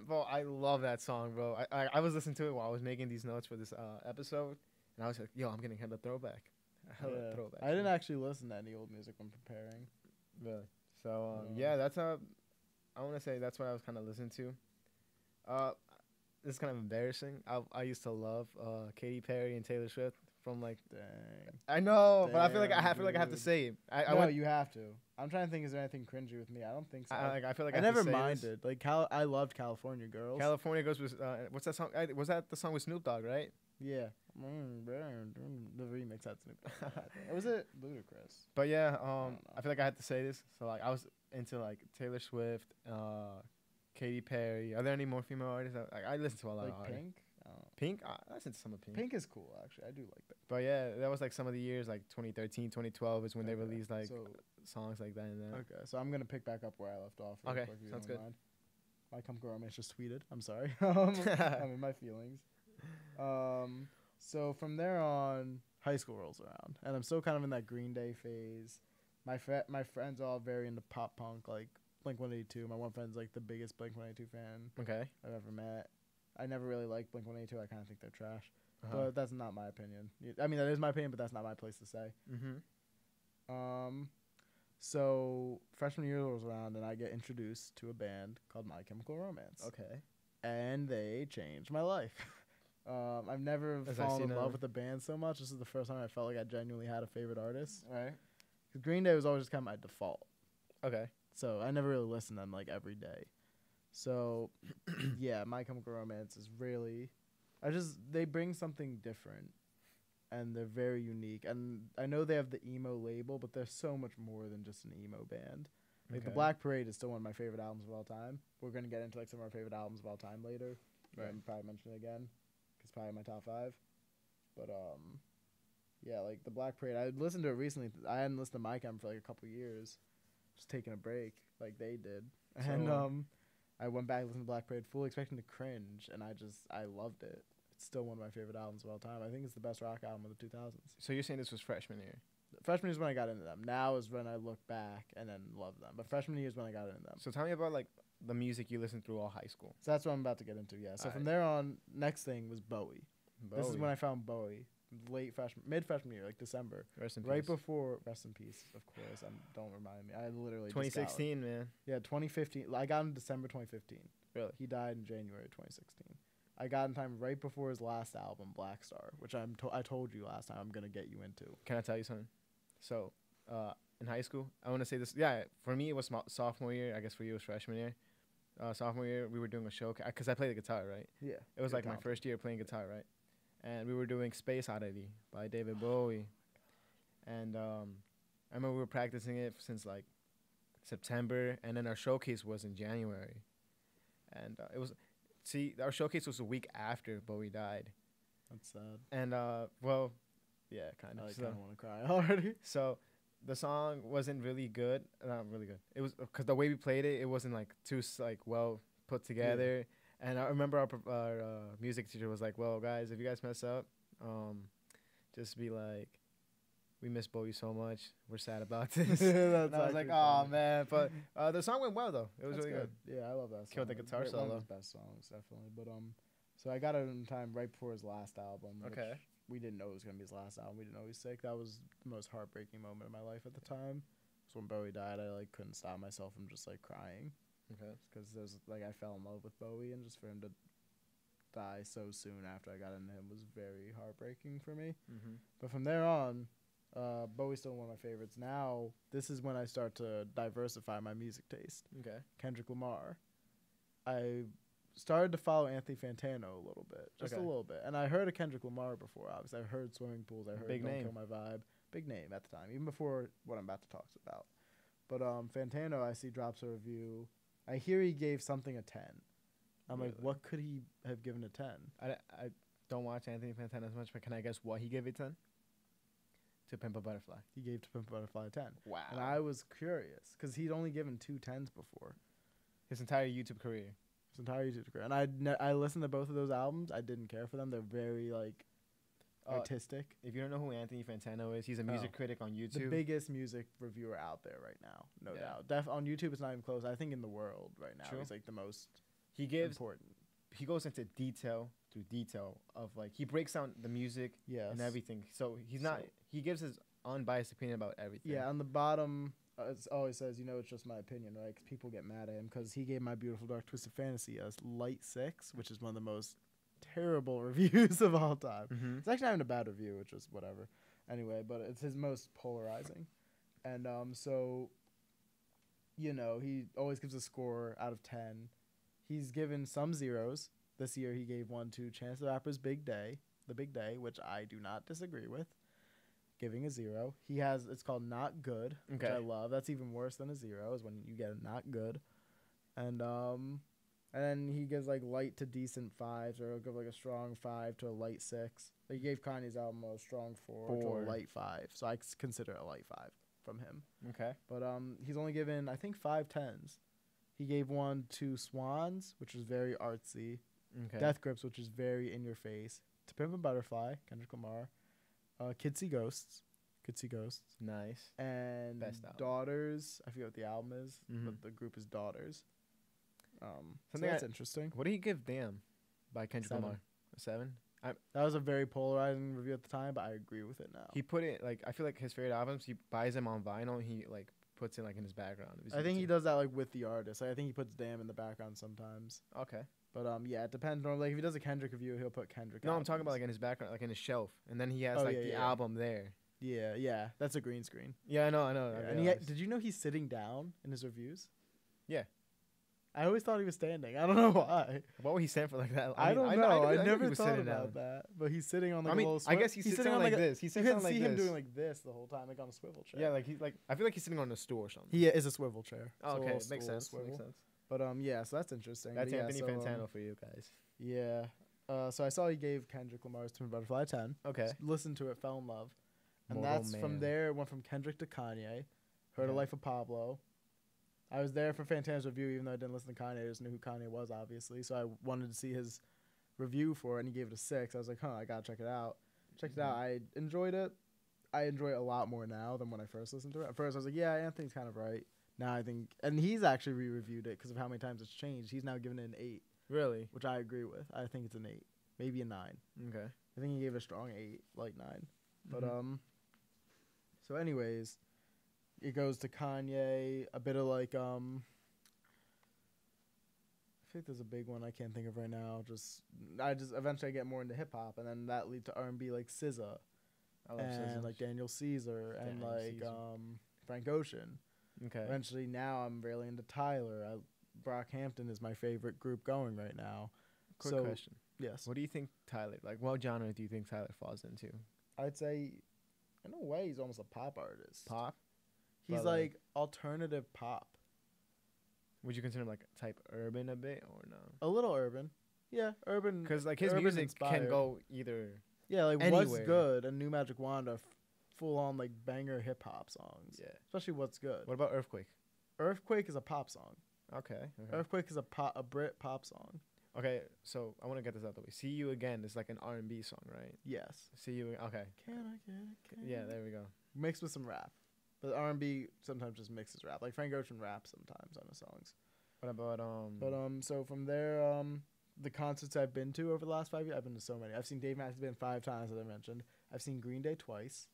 Speaker 1: Bro, I love that song, bro. I was listening to it while I was making these notes for this episode, and I was like, yo, I'm getting hella throwback.
Speaker 2: I didn't actually listen to any old music when preparing.
Speaker 1: Really? So yeah, that's I want to say that's what I was kind of listening to. This is kind of embarrassing. I used to love Katy Perry and Taylor Swift from like.
Speaker 2: Dang.
Speaker 1: I know, but I feel like I have to say it.
Speaker 2: You have to. I'm trying to think. Is there anything cringy with me? I don't think so.
Speaker 1: I feel like
Speaker 2: I never minded. Like I loved California Girls.
Speaker 1: California Girls was what's that song? Was that the song with Snoop Dogg, right?
Speaker 2: Yeah. The remix had Snoop Dogg. Or was it Ludacris?
Speaker 1: But yeah, I feel like I had to say this. So like I was into like Taylor Swift, Katy Perry. Are there any more female artists? I listen to a lot of artists.
Speaker 2: Pink?
Speaker 1: Pink? I listen to some of Pink.
Speaker 2: Pink is cool, actually. I do like that.
Speaker 1: But yeah, that was like some of the years, like 2013, 2012 is when they released like songs like that and that.
Speaker 2: Okay, so I'm going to pick back up where I left off.
Speaker 1: Okay, sounds good.
Speaker 2: My Chemical Romance just tweeted. I'm sorry. I'm in my feelings. So from there on, high school rolls around, and I'm still kind of in that Green Day phase. My friends are all very into pop punk, like Blink-182. My one friend's like the biggest Blink-182 fan
Speaker 1: Okay.
Speaker 2: I've ever met. I never really liked Blink-182. I kind of think they're trash, but that's not my opinion. I mean, that is my opinion, but that's not my place to say. So freshman year rolls around, and I get introduced to a band called My Chemical Romance.
Speaker 1: Okay.
Speaker 2: And they changed my life. I've never fallen in love with a band so much. This is the first time I felt like I genuinely had a favorite artist.
Speaker 1: Right.
Speaker 2: Because Green Day was always just kind of my default.
Speaker 1: Okay.
Speaker 2: So I never really listened to them like every day. So yeah, My Chemical Romance is really, they bring something different, and they're very unique. And I know they have the emo label, but they're so much more than just an emo band. Like The Black Parade is still one of my favorite albums of all time. We're gonna get into like some of our favorite albums of all time later. Right. I'm probably mention it again. It's probably my top 5. But yeah, like The Black Parade. I listened to it recently. I hadn't listened to My Chem for like a couple years, just taking a break like they did. And I went back and listened to Black Parade, fully expecting to cringe, and I loved it. It's still one of my favorite albums of all time. I think it's the best rock album of the 2000s.
Speaker 1: So you're saying this was freshman year?
Speaker 2: Freshman year is when I got into them. Now is when I look back and then love them. But freshman year is when I got into them.
Speaker 1: So tell me about like the music you listened through all high school.
Speaker 2: So that's what I'm about to get into. Yeah. So from there on, next thing was Bowie. This is when I found Bowie. Mid freshman year, like December.
Speaker 1: Rest in peace.
Speaker 2: Right before, rest in peace, of course. Don't remind me. I literally
Speaker 1: 2016, man.
Speaker 2: Yeah, 2015. I got him in December 2015.
Speaker 1: Really?
Speaker 2: He died in January 2016. I got in time right before his last album, Black Star, which I told you last time I'm gonna get you into.
Speaker 1: Can I tell you something? So, in high school, I want to say this. Yeah, for me it was sophomore year. I guess for you it was freshman year. Sophomore year we were doing a show because I played the guitar, right?
Speaker 2: Yeah.
Speaker 1: It was like my first year playing guitar, right? And we were doing Space Oddity by David Bowie. And I remember we were practicing it since like September, and then our showcase was in January. And our showcase was a week after Bowie died.
Speaker 2: That's sad.
Speaker 1: And well, yeah, kind of.
Speaker 2: I kind of want to cry already.
Speaker 1: So the song wasn't really good. Not really good. It was because the way we played it, it wasn't like too like well put together. Yeah. And I remember our music teacher was like, "Well, guys, if you guys mess up, just be like, we miss Bowie so much. We're sad about this." And I was like, "Oh man!" But the song went well though. It was really good.
Speaker 2: Yeah, I love that song.
Speaker 1: Killed the guitar solo.
Speaker 2: One of his best songs, definitely. But so I got it in time right before his last album.
Speaker 1: Okay.
Speaker 2: We didn't know it was gonna be his last album. We didn't know he was sick. That was the most heartbreaking moment of my life at the time. So when Bowie died, I like couldn't stop myself from just like crying. Okay. Because there's like I fell in love with Bowie, and just for him to die so soon after I got into him was very heartbreaking for me. Mm-hmm. But from there on, Bowie's still one of my favorites. Now this is when I start to diversify my music taste. Okay. Kendrick Lamar. I started to follow Anthony Fantano a little bit, just a little bit, and I heard of Kendrick Lamar before. Obviously, I heard Swimming Pools. I heard
Speaker 1: Big
Speaker 2: Don't
Speaker 1: name.
Speaker 2: Kill My Vibe. Big name at the time, even before what I'm about to talk about. But Fantano, I see drops a review. I hear he gave something a 10. I'm like, what could he have given a 10?
Speaker 1: I don't watch Anthony Fantano as much, but can I guess what he gave it 10? To Pimp a Butterfly.
Speaker 2: He gave To Pimp a Butterfly a 10.
Speaker 1: Wow.
Speaker 2: And I was curious because he'd only given 2 10s before.
Speaker 1: His entire YouTube career.
Speaker 2: And I listened to both of those albums. I didn't care for them. They're very like artistic.
Speaker 1: If you don't know who Anthony Fantano is, he's a music critic on YouTube.
Speaker 2: The biggest music reviewer out there right now, no doubt. On YouTube, it's not even close. I think in the world right now, he's like the most important. He goes into detail
Speaker 1: of like he breaks down the music and everything. So he gives his unbiased opinion about everything.
Speaker 2: Yeah, on the bottom. It always says, it's just my opinion, right? 'Cause people get mad at him because he gave My Beautiful Dark Twisted Fantasy a light 6, which is one of the most terrible reviews of all time. Mm-hmm. It's actually not even a bad review, which is whatever. Anyway, but it's his most polarizing. And so, he always gives a score out of 10. He's given some zeros. This year he gave one to Chance the Rapper's The Big Day, which I do not disagree with. Giving a 0. It's called Not Good, which I love. That's even worse than a 0 is when you get a not good. And then he gives like light to decent 5s, or he'll give like a strong 5 to a light 6. He gave Kanye's album a strong 4 to a light 5. So I consider it a light 5 from him. Okay. But he's only given I think 5 10s. He gave one to Swans, which was very artsy.
Speaker 1: Okay.
Speaker 2: Death Grips, which is very in your face. To Pimp a Butterfly, Kendrick Lamar. Kids See Ghosts.
Speaker 1: Nice.
Speaker 2: And
Speaker 1: Best album.
Speaker 2: Daughters. I forget what the album is,
Speaker 1: Mhm.
Speaker 2: but the group is Daughters. So
Speaker 1: Something
Speaker 2: that's interesting.
Speaker 1: What did he give Damn by Kendrick
Speaker 2: 7.
Speaker 1: Lamar? A 7?
Speaker 2: That was a very polarizing review at the time, but I agree with it now.
Speaker 1: He put it like I feel like his favorite albums. He buys them on vinyl. And he like puts it like in his background. of his
Speaker 2: I think he
Speaker 1: YouTube.
Speaker 2: does that like with the artist. I think he puts Damn in the background sometimes.
Speaker 1: Okay.
Speaker 2: But yeah, it depends. Normally, like, if he does a Kendrick review, he'll put Kendrick.
Speaker 1: No, I'm talking about
Speaker 2: albums.
Speaker 1: like in his background, like in his shelf, and then he has
Speaker 2: Oh,
Speaker 1: like
Speaker 2: yeah,
Speaker 1: the
Speaker 2: yeah.
Speaker 1: album there.
Speaker 2: Yeah, that's a green screen.
Speaker 1: Yeah, I know.
Speaker 2: Yeah,
Speaker 1: I
Speaker 2: and
Speaker 1: realized.
Speaker 2: did you know he's sitting down in his reviews?
Speaker 1: Yeah.
Speaker 2: I always thought he was standing. I don't know why.
Speaker 1: What would he stand for like that?
Speaker 2: I don't
Speaker 1: mean,
Speaker 2: know. I
Speaker 1: knew he
Speaker 2: never
Speaker 1: was
Speaker 2: thought
Speaker 1: sitting
Speaker 2: about
Speaker 1: down.
Speaker 2: that. But he's sitting on like
Speaker 1: I
Speaker 2: a
Speaker 1: mean,
Speaker 2: little.
Speaker 1: I guess he sits
Speaker 2: sitting
Speaker 1: down like
Speaker 2: a,
Speaker 1: this. He
Speaker 2: You
Speaker 1: sits
Speaker 2: can
Speaker 1: down like
Speaker 2: see
Speaker 1: this.
Speaker 2: him doing like this the whole time, like on a swivel chair.
Speaker 1: Yeah, like he's like. I feel like he's sitting on a stool or something.
Speaker 2: He is a swivel chair.
Speaker 1: Oh,
Speaker 2: It's a
Speaker 1: okay,
Speaker 2: little
Speaker 1: makes
Speaker 2: stool
Speaker 1: sense.
Speaker 2: swivel.
Speaker 1: Makes sense.
Speaker 2: But yeah, so that's interesting.
Speaker 1: That's
Speaker 2: But yeah,
Speaker 1: Anthony
Speaker 2: so,
Speaker 1: Fantano for you guys.
Speaker 2: Yeah. So I saw he gave Kendrick Lamar's "To Butterfly" 10.
Speaker 1: Okay.
Speaker 2: Listened to it, fell in love, and
Speaker 1: Mortal
Speaker 2: that's from
Speaker 1: Man.
Speaker 2: there. It went from Kendrick to Kanye. Heard
Speaker 1: Okay.
Speaker 2: "A Life of Pablo." I was there for Fantano's review, even though I didn't listen to Kanye. I just knew who Kanye was, obviously. So I wanted to see his review for it, and he gave it a 6. I was like, I gotta check it out. Checked it out. I enjoyed it. I enjoy it a lot more now than when I first listened to it. At first, I was like, yeah, Anthony's kind of right. Now I think, and he's actually re-reviewed it because of how many times it's changed. He's now given it an 8,
Speaker 1: Really?
Speaker 2: which I agree with. I think it's an 8, maybe a 9.
Speaker 1: Okay.
Speaker 2: I think he gave it a strong 8, like 9. But
Speaker 1: Mhm.
Speaker 2: so anyways, it goes to Kanye, a bit of like I think there's a big one I can't think of right now. I eventually get more into hip hop, and then that lead to R&B like SZA
Speaker 1: I love
Speaker 2: and
Speaker 1: SZA.
Speaker 2: like Daniel Caesar and
Speaker 1: Daniel
Speaker 2: like
Speaker 1: Caesar.
Speaker 2: Frank Ocean.
Speaker 1: Okay.
Speaker 2: Eventually, now I'm really into Tyler. Brockhampton is my favorite group going right now.
Speaker 1: Quick
Speaker 2: So,
Speaker 1: question.
Speaker 2: Yes,
Speaker 1: What do you think Tyler? Like, what genre do you think Tyler falls into?
Speaker 2: I'd say, in a way, he's almost a pop artist.
Speaker 1: Pop?
Speaker 2: He's
Speaker 1: but,
Speaker 2: like alternative pop.
Speaker 1: Would you consider him like type urban a bit or no?
Speaker 2: A little urban. Yeah, urban.
Speaker 1: Because like his
Speaker 2: urban
Speaker 1: music can
Speaker 2: inspired.
Speaker 1: go either.
Speaker 2: Yeah, like
Speaker 1: anywhere.
Speaker 2: What's Good and New Magic Wanda, full on like banger hip hop songs.
Speaker 1: Yeah.
Speaker 2: Especially What's Good.
Speaker 1: What about Earthquake?
Speaker 2: Earthquake is a pop song.
Speaker 1: Okay.
Speaker 2: Earthquake is a Brit pop song.
Speaker 1: Okay. So I want to get this out the way. See You Again is like an R&B song, right?
Speaker 2: Yes.
Speaker 1: See You. Okay.
Speaker 2: Can I get a can?
Speaker 1: Yeah. There we go.
Speaker 2: Mixed with some rap. But R&B sometimes just mixes rap. Like Frank Ocean raps sometimes on his songs.
Speaker 1: What about
Speaker 2: But so from there, the concerts I've been to over the last 5 years, I've been to so many. I've seen Dave Matthews Band 5 times, as I mentioned. I've seen Green Day twice.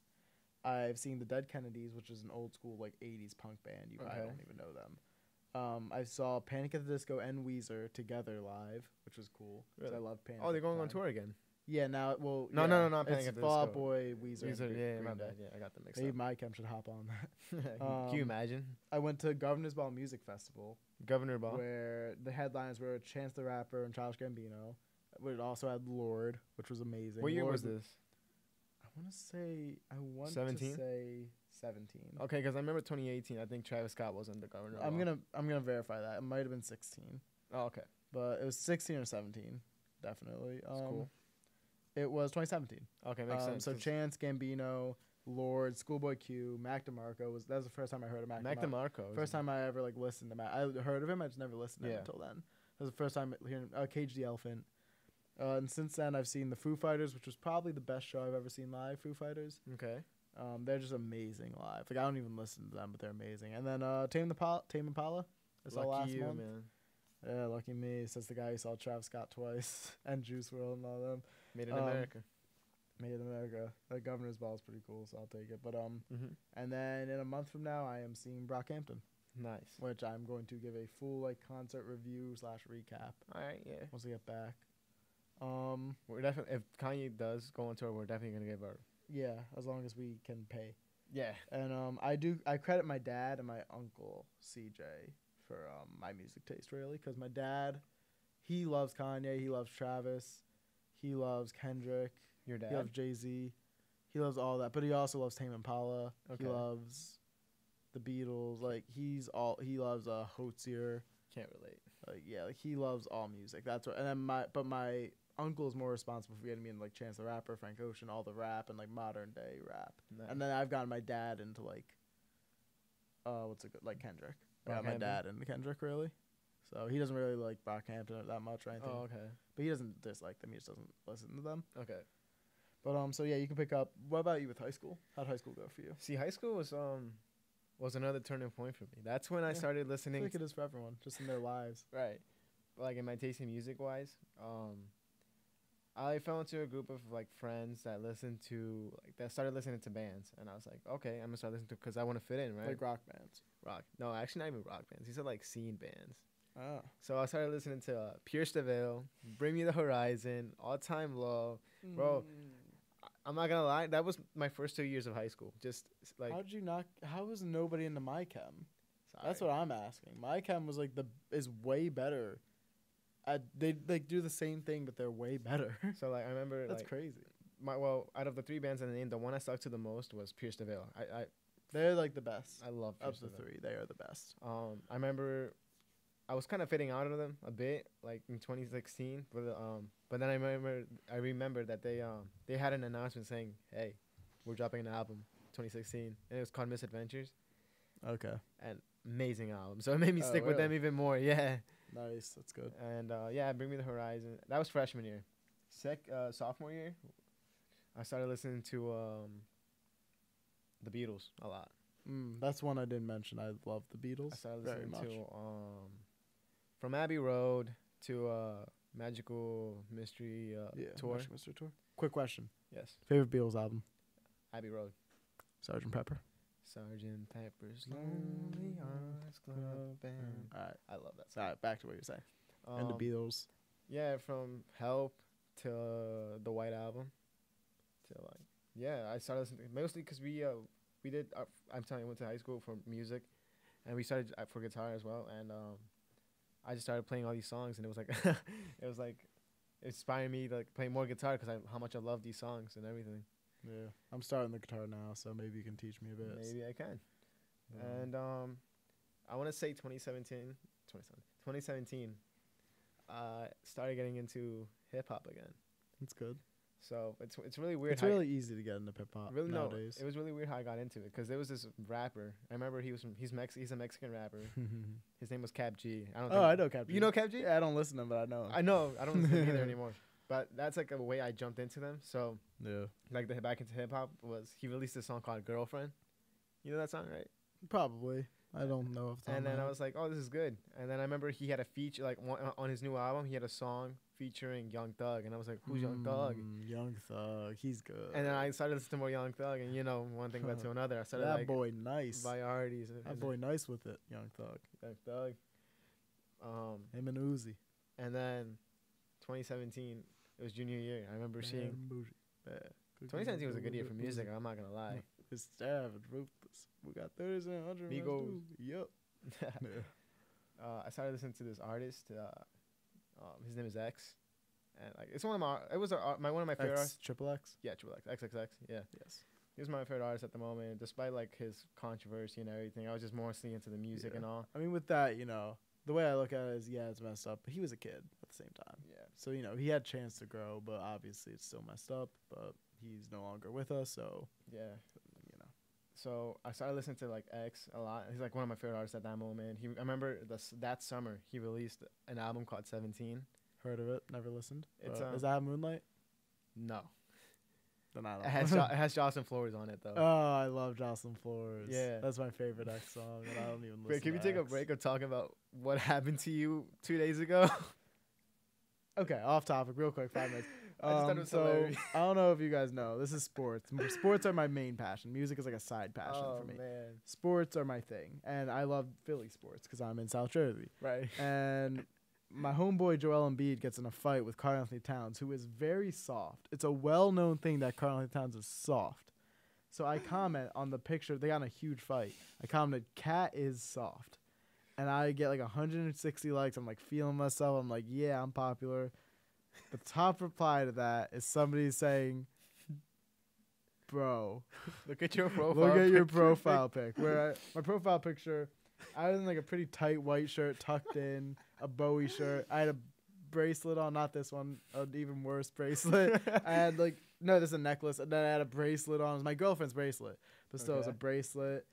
Speaker 2: I've seen the Dead Kennedys, which is an old school like 80s punk band. You probably
Speaker 1: Okay.
Speaker 2: don't even know them. I saw Panic at the Disco and Weezer together live, which was cool. 'Cause
Speaker 1: Really?
Speaker 2: I love Panic.
Speaker 1: Oh, they're
Speaker 2: at the
Speaker 1: going on
Speaker 2: time.
Speaker 1: tour again.
Speaker 2: Yeah, now
Speaker 1: No,
Speaker 2: yeah,
Speaker 1: no, not Panic
Speaker 2: it's
Speaker 1: at the
Speaker 2: Fall Out
Speaker 1: Disco.
Speaker 2: Boy, Weezer, and
Speaker 1: Yeah, my
Speaker 2: Green Day.
Speaker 1: bad. Yeah, I got them mixed
Speaker 2: Maybe
Speaker 1: up.
Speaker 2: my chem should hop on that.
Speaker 1: Can you imagine?
Speaker 2: I went to Governor's Ball Music Festival,
Speaker 1: Governor Ball.
Speaker 2: where the headliners were Chance the Rapper and Childish Gambino. It also had Lord, which was amazing.
Speaker 1: What year
Speaker 2: Lord
Speaker 1: was this?
Speaker 2: I want to say
Speaker 1: 17?
Speaker 2: to say 17.
Speaker 1: Okay, because I remember 2018. I think Travis Scott wasn't the governor.
Speaker 2: I'm gonna verify that. It might have been 16,
Speaker 1: Oh, okay.
Speaker 2: but it was 16 or 17, definitely.
Speaker 1: That's cool.
Speaker 2: It was 2017.
Speaker 1: Okay, makes sense.
Speaker 2: So
Speaker 1: 'cause
Speaker 2: Chance, Gambino, Lord, Schoolboy Q, Mac DeMarco that was the first time I heard of Mac.
Speaker 1: Mac DeMarco.
Speaker 2: First time I ever like listened to Mac. I heard of him. I just never listened to him
Speaker 1: Yeah.
Speaker 2: until then. That was the first time hearing Cage the Elephant. And since then, I've seen the Foo Fighters, which was probably the best show I've ever seen live. Foo Fighters.
Speaker 1: Okay.
Speaker 2: They're just amazing live. Like I don't even listen to them, but they're amazing. And then Tame Impala. I saw
Speaker 1: Lucky
Speaker 2: last
Speaker 1: you,
Speaker 2: month.
Speaker 1: man.
Speaker 2: Yeah, lucky me. Says the guy who saw Travis Scott twice and Juice WRLD and all them.
Speaker 1: Made in America.
Speaker 2: Made in America. That Governor's Ball is pretty cool, so I'll take it. But
Speaker 1: Mm-hmm.
Speaker 2: and then in a month from now, I am seeing Brockhampton,
Speaker 1: Nice.
Speaker 2: which I'm going to give a full like concert review / recap
Speaker 1: All right, yeah.
Speaker 2: once I get back.
Speaker 1: We're definitely if Kanye does go on tour, we're definitely gonna give our
Speaker 2: Yeah, as long as we can pay.
Speaker 1: yeah.
Speaker 2: And I credit my dad and my uncle CJ for my music taste really, because my dad, he loves Kanye, he loves Travis, he loves Kendrick,
Speaker 1: Your dad.
Speaker 2: he loves Jay-Z, he loves all that, but he also loves Tame Impala.
Speaker 1: Okay.
Speaker 2: He loves the Beatles. Like he loves Hozier.
Speaker 1: Can't relate.
Speaker 2: Like yeah, like he loves all music. That's what. And then my uncle is more responsible for getting me into like Chance the Rapper, Frank Ocean, all the rap and like modern day rap.
Speaker 1: Nice.
Speaker 2: And then I've gotten my dad into like, what's it good? Like Kendrick. I got my
Speaker 1: Brockhampton?
Speaker 2: dad into Kendrick really. So he doesn't really like Brockhampton that much or anything.
Speaker 1: Oh, okay.
Speaker 2: But he doesn't dislike them. He just doesn't listen to them.
Speaker 1: Okay.
Speaker 2: But so yeah, you can pick up. What about you with high school? How'd high school go for you?
Speaker 1: See, high school was another turning point for me. That's when I started
Speaker 2: I
Speaker 1: listening.
Speaker 2: think it is for everyone, just in their lives.
Speaker 1: Right. Like in my taste in music wise, I fell into a group of like friends that started listening to bands, and I was like, okay, I'm gonna start listening to because I want to fit in, right?
Speaker 2: Like rock bands.
Speaker 1: Rock. No, actually not even rock bands. These are like scene bands.
Speaker 2: Oh.
Speaker 1: So I started listening to Pierce the Veil, Bring Me the Horizon, All Time Low, bro. I'm not gonna lie, that was my first 2 years of high school. Just like
Speaker 2: How was nobody into my chem?
Speaker 1: sorry.
Speaker 2: That's what I'm asking. My chem was like is way better. They like do the same thing, but they're way better.
Speaker 1: So like I remember
Speaker 2: That's
Speaker 1: like
Speaker 2: crazy.
Speaker 1: out of the 3 bands I named, the one I stuck to the most was Pierce the Veil.
Speaker 2: They're like the best.
Speaker 1: I love Pierce
Speaker 2: Of the
Speaker 1: the Veil.
Speaker 2: 3, they are the best.
Speaker 1: I remember I was kind of fitting out of them a bit, like in 2016. But then I remember that they had an announcement saying, "Hey, we're dropping an album, 2016," and it was called Misadventures.
Speaker 2: Okay.
Speaker 1: An amazing album, so it made me
Speaker 2: Oh,
Speaker 1: stick with them
Speaker 2: really?
Speaker 1: even more. Yeah,
Speaker 2: Nice. That's good.
Speaker 1: and Bring Me the Horizon. That was freshman year. Sophomore year, I started listening to the Beatles a lot.
Speaker 2: That's one I didn't mention. I love the
Speaker 1: I
Speaker 2: Beatles
Speaker 1: started
Speaker 2: very
Speaker 1: listening
Speaker 2: much.
Speaker 1: to from Abbey Road to Magical Mystery Tour.
Speaker 2: Magic Mystery Tour. Quick question.
Speaker 1: Yes,
Speaker 2: Favorite Beatles album?
Speaker 1: Abbey Road.
Speaker 2: Sgt. Pepper.
Speaker 1: Sergeant Pepper's Lonely Hearts Club Band.
Speaker 2: All right.
Speaker 1: I love that
Speaker 2: All
Speaker 1: song.
Speaker 2: right. Back to what you're saying. And the Beatles.
Speaker 1: Yeah, from Help to the White Album to I started listening mostly because we did. I'm telling you, I went to high school for music, and we started for guitar as well, and I just started playing all these songs, and it was like it inspiring me to like play more guitar because how much I love these songs and everything.
Speaker 2: Yeah. I'm starting the guitar now, so maybe you can teach me a bit.
Speaker 1: Maybe I can.
Speaker 2: Yeah.
Speaker 1: And I want to say 2017, started getting into hip hop again.
Speaker 2: It's good.
Speaker 1: So it's really weird.
Speaker 2: It's really easy to get into hip hop nowadays.
Speaker 1: It was really weird how I got into it because there was this rapper. I remember he's a Mexican rapper. His name was Cap G.
Speaker 2: I know Cap G.
Speaker 1: You know Cap G?
Speaker 2: Yeah, I don't listen to him, but I know him.
Speaker 1: I know. I don't listen to him either anymore. But that's like a way I jumped into them. So
Speaker 2: Yeah.
Speaker 1: like the back into hip hop was he released a song called Girlfriend. You know that song, right?
Speaker 2: Probably. I don't know if.
Speaker 1: And then I was like, oh, this is good. And then I remember he had a feature like on his new album. He had a song featuring Young Thug, and I was like, who's Young Thug?
Speaker 2: Young Thug, he's good.
Speaker 1: And then I started listening to more Young Thug, and one thing led to another. I started
Speaker 2: that
Speaker 1: like
Speaker 2: boy nice.
Speaker 1: Priorities.
Speaker 2: That boy nice with it, Young Thug.
Speaker 1: Young Thug.
Speaker 2: Him and Uzi.
Speaker 1: And then 2017, it was junior year. I remember seeing.
Speaker 2: Good
Speaker 1: 2017 was a good year for music. I'm not gonna lie.
Speaker 2: It's savage, ruthless. We got 30s and 100.
Speaker 1: Migos.
Speaker 2: Yep.
Speaker 1: I started listening to this artist. His name is X, and like it's one of my. It was one of my favorite artists.
Speaker 2: Triple X.
Speaker 1: Yeah, Triple X, XXX. Yeah.
Speaker 2: Yes.
Speaker 1: He was my favorite artist at the moment, despite like his controversy and everything. I was just mostly into the music and all.
Speaker 2: I mean, with that, the way I look at it is, it's messed up, but he was a kid at the same time.
Speaker 1: Yeah.
Speaker 2: So, he had a chance to grow, but obviously it's still messed up, but he's no longer with us, so.
Speaker 1: Yeah. So I started listening to like X a lot. He's like one of my favorite artists at that moment. I remember that summer he released an album called 17.
Speaker 2: Heard of it, never listened.
Speaker 1: It's
Speaker 2: does that have Moonlight?
Speaker 1: No.
Speaker 2: Then I don't
Speaker 1: It
Speaker 2: know.
Speaker 1: it has Jocelyn Flores on it though.
Speaker 2: Oh, I love Jocelyn Flores.
Speaker 1: Yeah.
Speaker 2: That's my favorite X song, and I don't even listen
Speaker 1: Wait, can we
Speaker 2: to
Speaker 1: take a
Speaker 2: X.
Speaker 1: break of talking about what happened to you 2 days ago?
Speaker 2: Okay, off topic, real quick, 5 minutes.
Speaker 1: I just thought it was
Speaker 2: so
Speaker 1: hilarious.
Speaker 2: I don't know if you guys know. This is sports. Sports are my main passion. Music is like a side passion for me.
Speaker 1: Man.
Speaker 2: Sports are my thing, and I love Philly sports because I'm in South Jersey.
Speaker 1: Right.
Speaker 2: And my homeboy Joel Embiid gets in a fight with Karl Anthony Towns, who is very soft. It's a well-known thing that Karl Anthony Towns is soft. So I comment on the picture. They got in a huge fight. I commented, "Cat is soft," and I get like 160 likes. I'm like feeling myself. I'm like, yeah, I'm popular. The top reply to that is somebody saying, "Bro,
Speaker 1: Look at your profile.
Speaker 2: look at your
Speaker 1: picture.
Speaker 2: profile pic." Where my profile picture, I was in like a pretty tight white shirt tucked in, a Bowie shirt. I had a bracelet on, not this one, an even worse bracelet. I had this is a necklace, and then I had a bracelet on. It was my girlfriend's bracelet, but still it was a
Speaker 1: Okay.
Speaker 2: bracelet.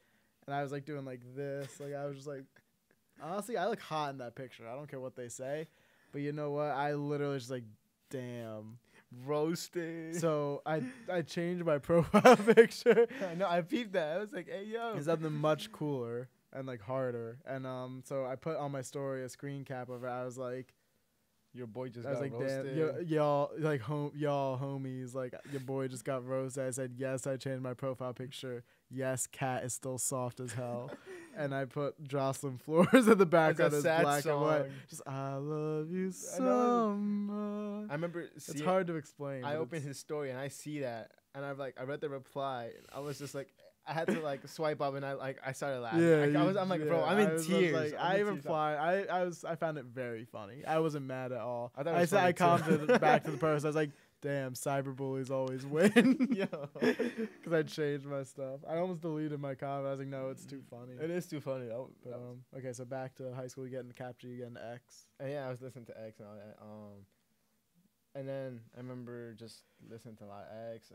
Speaker 2: And I was like doing like this, like I was just like, Honestly, I look hot in that picture. I don't care what they say, but you know what? I literally just like, damn.
Speaker 1: Roasted.
Speaker 2: So I changed my profile picture.
Speaker 1: I know. I peeped that. I was like, hey yo.
Speaker 2: It's something much cooler and like harder. And so I put on my story a screen cap of it. I was like,
Speaker 1: Your boy just
Speaker 2: I was
Speaker 1: got
Speaker 2: like,
Speaker 1: roasted.
Speaker 2: damn, y'all like y'all homies, like your boy just got roasted. I said, yes, I changed my profile picture. Yes, cat is still soft as hell. And I put Jocelyn Flores in the background as black
Speaker 1: song.
Speaker 2: and white. Just I love you
Speaker 1: I
Speaker 2: so
Speaker 1: know.
Speaker 2: much.
Speaker 1: I remember.
Speaker 2: It's hard to explain.
Speaker 1: I
Speaker 2: but
Speaker 1: opened his story and I see that, and I read the reply. And I was just like, I had to like swipe up, and I started laughing.
Speaker 2: Yeah,
Speaker 1: I'm like, bro, I'm in tears.
Speaker 2: I found it very funny. I wasn't mad at all.
Speaker 1: I
Speaker 2: commented back to the post. I was like, damn, cyberbullies always win.
Speaker 1: Yo,
Speaker 2: because I changed my stuff. I almost deleted my comment. I was like, no, it's too funny.
Speaker 1: it is too funny.
Speaker 2: But, okay, so back to high school. You get into Capture, you get into X.
Speaker 1: And yeah, I was listening to X and all that. And then I remember just listening to a lot of X.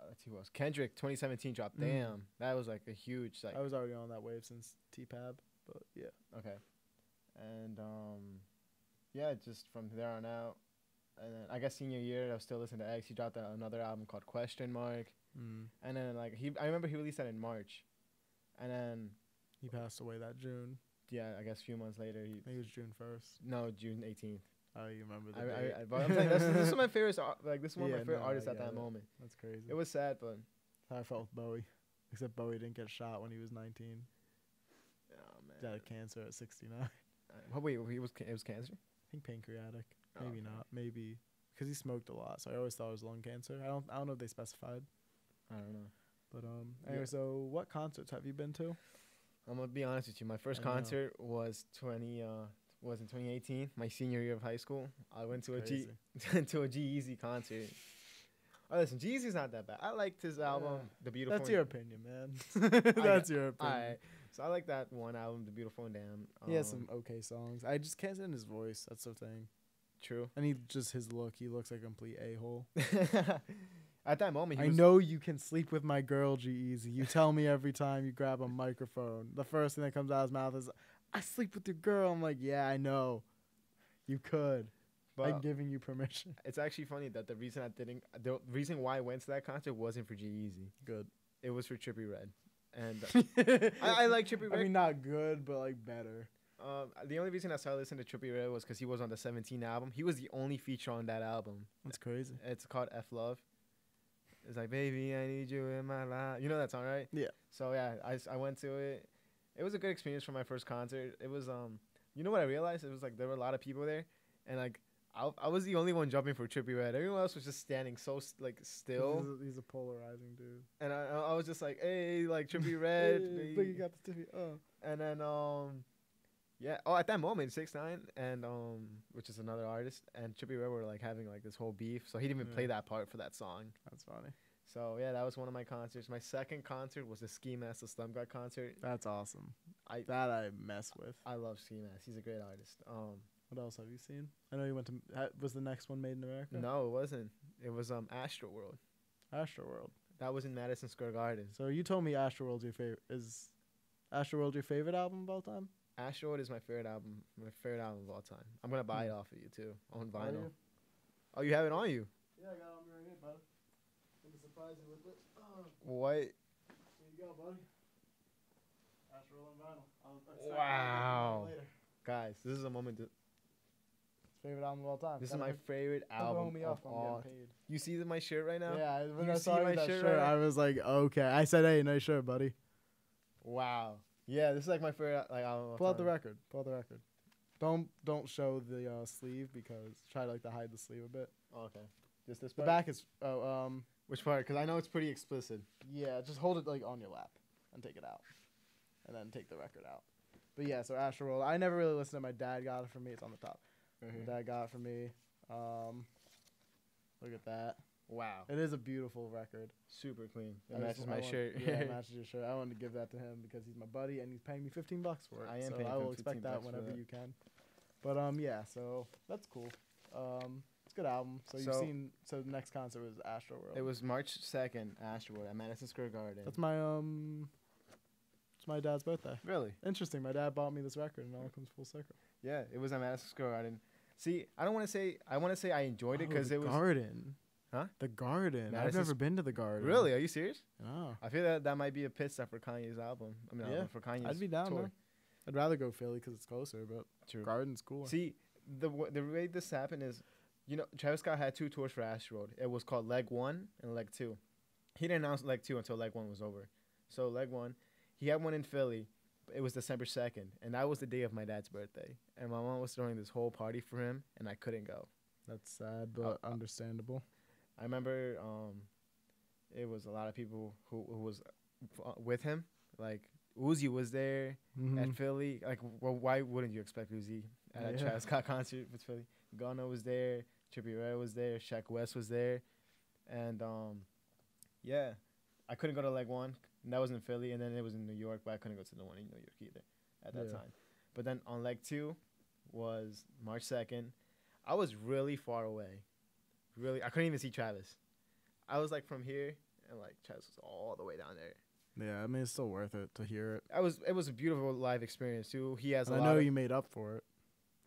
Speaker 1: Let's see who else. Kendrick, 2017 dropped. Damn, that was like a huge. Like,
Speaker 2: I was already on that wave since T-Pab, but yeah.
Speaker 1: Okay. And yeah, just from there on out. And then I guess senior year, I was still listening to X. He dropped another album called Question Mark. And then like I remember he released that in March. And then
Speaker 2: he passed away that June.
Speaker 1: Yeah, I guess a few months later.
Speaker 2: I think it was June 1st.
Speaker 1: No, June 18th.
Speaker 2: Oh, you remember the date.
Speaker 1: But I'm saying this is my favorite. Like this is one of my favorite artists at that
Speaker 2: it.
Speaker 1: moment.
Speaker 2: That's crazy.
Speaker 1: It was sad, but
Speaker 2: how I felt with Bowie. Except Bowie didn't get shot when he was 19.
Speaker 1: Oh man.
Speaker 2: He died of cancer at 69.
Speaker 1: Wait, it was cancer?
Speaker 2: I think pancreatic. Maybe not. Maybe because he smoked a lot. So I always thought it was lung cancer. I don't know if they specified.
Speaker 1: I don't know.
Speaker 2: But anyway, so what concerts have you been to?
Speaker 1: I'm gonna be honest with you. My first concert was in 2018, my senior year of high school. I went to a G-Eazy concert. Oh, listen, G-Eazy's not that bad. I liked his album, The Beautiful.
Speaker 2: That's your opinion, man. That's your opinion.
Speaker 1: Alright. So I like that one album, The Beautiful and Damned.
Speaker 2: He has some okay songs. I just can't stand his voice. That's the thing.
Speaker 1: True.
Speaker 2: And his look. He looks like a complete a-hole.
Speaker 1: At that moment,
Speaker 2: I know you can sleep with my girl, G-Eazy. You tell me every time you grab a microphone. The first thing that comes out of his mouth is, I sleep with your girl. I'm like, yeah, I know. You could. But I'm giving you permission.
Speaker 1: It's actually funny that the reason why I went to that concert wasn't for G-Eazy.
Speaker 2: Good.
Speaker 1: It was for Trippie Redd. And I like Trippie Redd.
Speaker 2: I mean, not good, but like better.
Speaker 1: The only reason I started listening to Trippie Redd was because he was on the 17 album. He was the only feature on that album.
Speaker 2: That's crazy.
Speaker 1: It's called F Love. It's like, baby, I need you in my life. You know that song, right?
Speaker 2: Yeah.
Speaker 1: So yeah, I went to it. It was a good experience for my first concert. It was you know what I realized? It was like there were a lot of people there, and like I was the only one jumping for Trippie Redd. Everyone else was just standing so like still.
Speaker 2: He's a polarizing dude.
Speaker 1: And I was just like, hey, like Trippie Redd.
Speaker 2: But you got the Trippie. Oh.
Speaker 1: And then yeah. Oh, at that moment, 6ix9ine and which is another artist, and Trippie Redd were like having like this whole beef, so he didn't even play that part for that song.
Speaker 2: That's funny.
Speaker 1: So yeah, that was one of my concerts. My second concert was the Ski Mask, the Slum God concert.
Speaker 2: That's awesome. I mess with.
Speaker 1: I love Ski Mask. He's a great artist.
Speaker 2: What else have you seen? I know you went to. Was the next one Made in America?
Speaker 1: No, it wasn't. It was Astroworld.
Speaker 2: Astroworld.
Speaker 1: That was in Madison Square Garden.
Speaker 2: So you told me Astroworld's your favorite. Is Astroworld your favorite album of all time?
Speaker 1: Astroworld is my favorite album. My favorite album of all time. I'm gonna buy it off of you too on vinyl. Oh, you have it on you?
Speaker 2: Yeah, I got it on me right here, bud. I'm gonna surprise you with it.
Speaker 1: What?
Speaker 2: Here you go, buddy. Astroworld on vinyl.
Speaker 1: Wow. Guys, this is a moment to.
Speaker 2: Favorite album of all time.
Speaker 1: This is my favorite album of all. You see my shirt right now?
Speaker 2: Yeah, when I saw my shirt, I was like, okay. I said, hey, nice shirt, buddy.
Speaker 1: Wow. Yeah, this is like my favorite album.
Speaker 2: Pull out the record. Pull out the record. Don't show the sleeve because try to hide the sleeve a bit.
Speaker 1: Oh, okay. Just this
Speaker 2: part? The back is
Speaker 1: which part? Because I know it's pretty explicit.
Speaker 2: Yeah, just hold it on your lap and take it out, and then take the record out. But yeah, so Astroworld. I never really listened to it. My dad got it for me. It's on the top. My dad got it for me. Look at that.
Speaker 1: Wow.
Speaker 2: It is a beautiful record.
Speaker 1: Super clean. It matches my shirt.
Speaker 2: Yeah, it matches your shirt. I wanted to give that to him because he's my buddy and he's paying me $15 for it.
Speaker 1: I am
Speaker 2: so
Speaker 1: paying
Speaker 2: I will expect that whenever you can. But yeah, so that's cool. It's a good album. So the next concert was Astroworld.
Speaker 1: It was March 2nd, Astroworld at Madison Square Garden.
Speaker 2: That's my my dad's birthday.
Speaker 1: Really?
Speaker 2: Interesting. My dad bought me this record, and it all comes full circle.
Speaker 1: Yeah, it was at Madison Square Garden. See, I don't want to say. I want to say I enjoyed it because
Speaker 2: the
Speaker 1: it was.
Speaker 2: Garden.
Speaker 1: Huh?
Speaker 2: The Garden. I've
Speaker 1: Madison
Speaker 2: never been to the Garden.
Speaker 1: Really? Are you serious?
Speaker 2: Oh.
Speaker 1: I feel that might be a pit stop for Kanye's album. I mean,
Speaker 2: Yeah.
Speaker 1: for Kanye's
Speaker 2: I'd be down,
Speaker 1: tour.
Speaker 2: man. I'd rather go Philly because it's closer, but
Speaker 1: True.
Speaker 2: Garden's cooler.
Speaker 1: See, the way this happened is, Travis Scott had 2 tours for Asteroid. It was called Leg 1 and Leg 2. He didn't announce Leg 2 until Leg 1 was over. So Leg 1, he had one in Philly. It was December 2nd, and that was the day of my dad's birthday. And my mom was throwing this whole party for him, and I couldn't go.
Speaker 2: That's sad, but understandable.
Speaker 1: I remember it was a lot of people who was with him. Like, Uzi was there at Philly. Like, well, why wouldn't you expect Uzi at a Travis Scott concert with Philly? Gunna was there. Trippie Redd was there. Shaq West was there. And, yeah, I couldn't go to Leg 1. And that was in Philly. And then it was in New York, but I couldn't go to the one in New York either at that time. But then on Leg 2 was March 2nd. I was really far away. Really, I couldn't even see Travis. I was, like, from here, and, like, Travis was all the way down there.
Speaker 2: Yeah, I mean, it's still worth it to hear it.
Speaker 1: It was a beautiful live experience, too. He has
Speaker 2: I know you made up for it.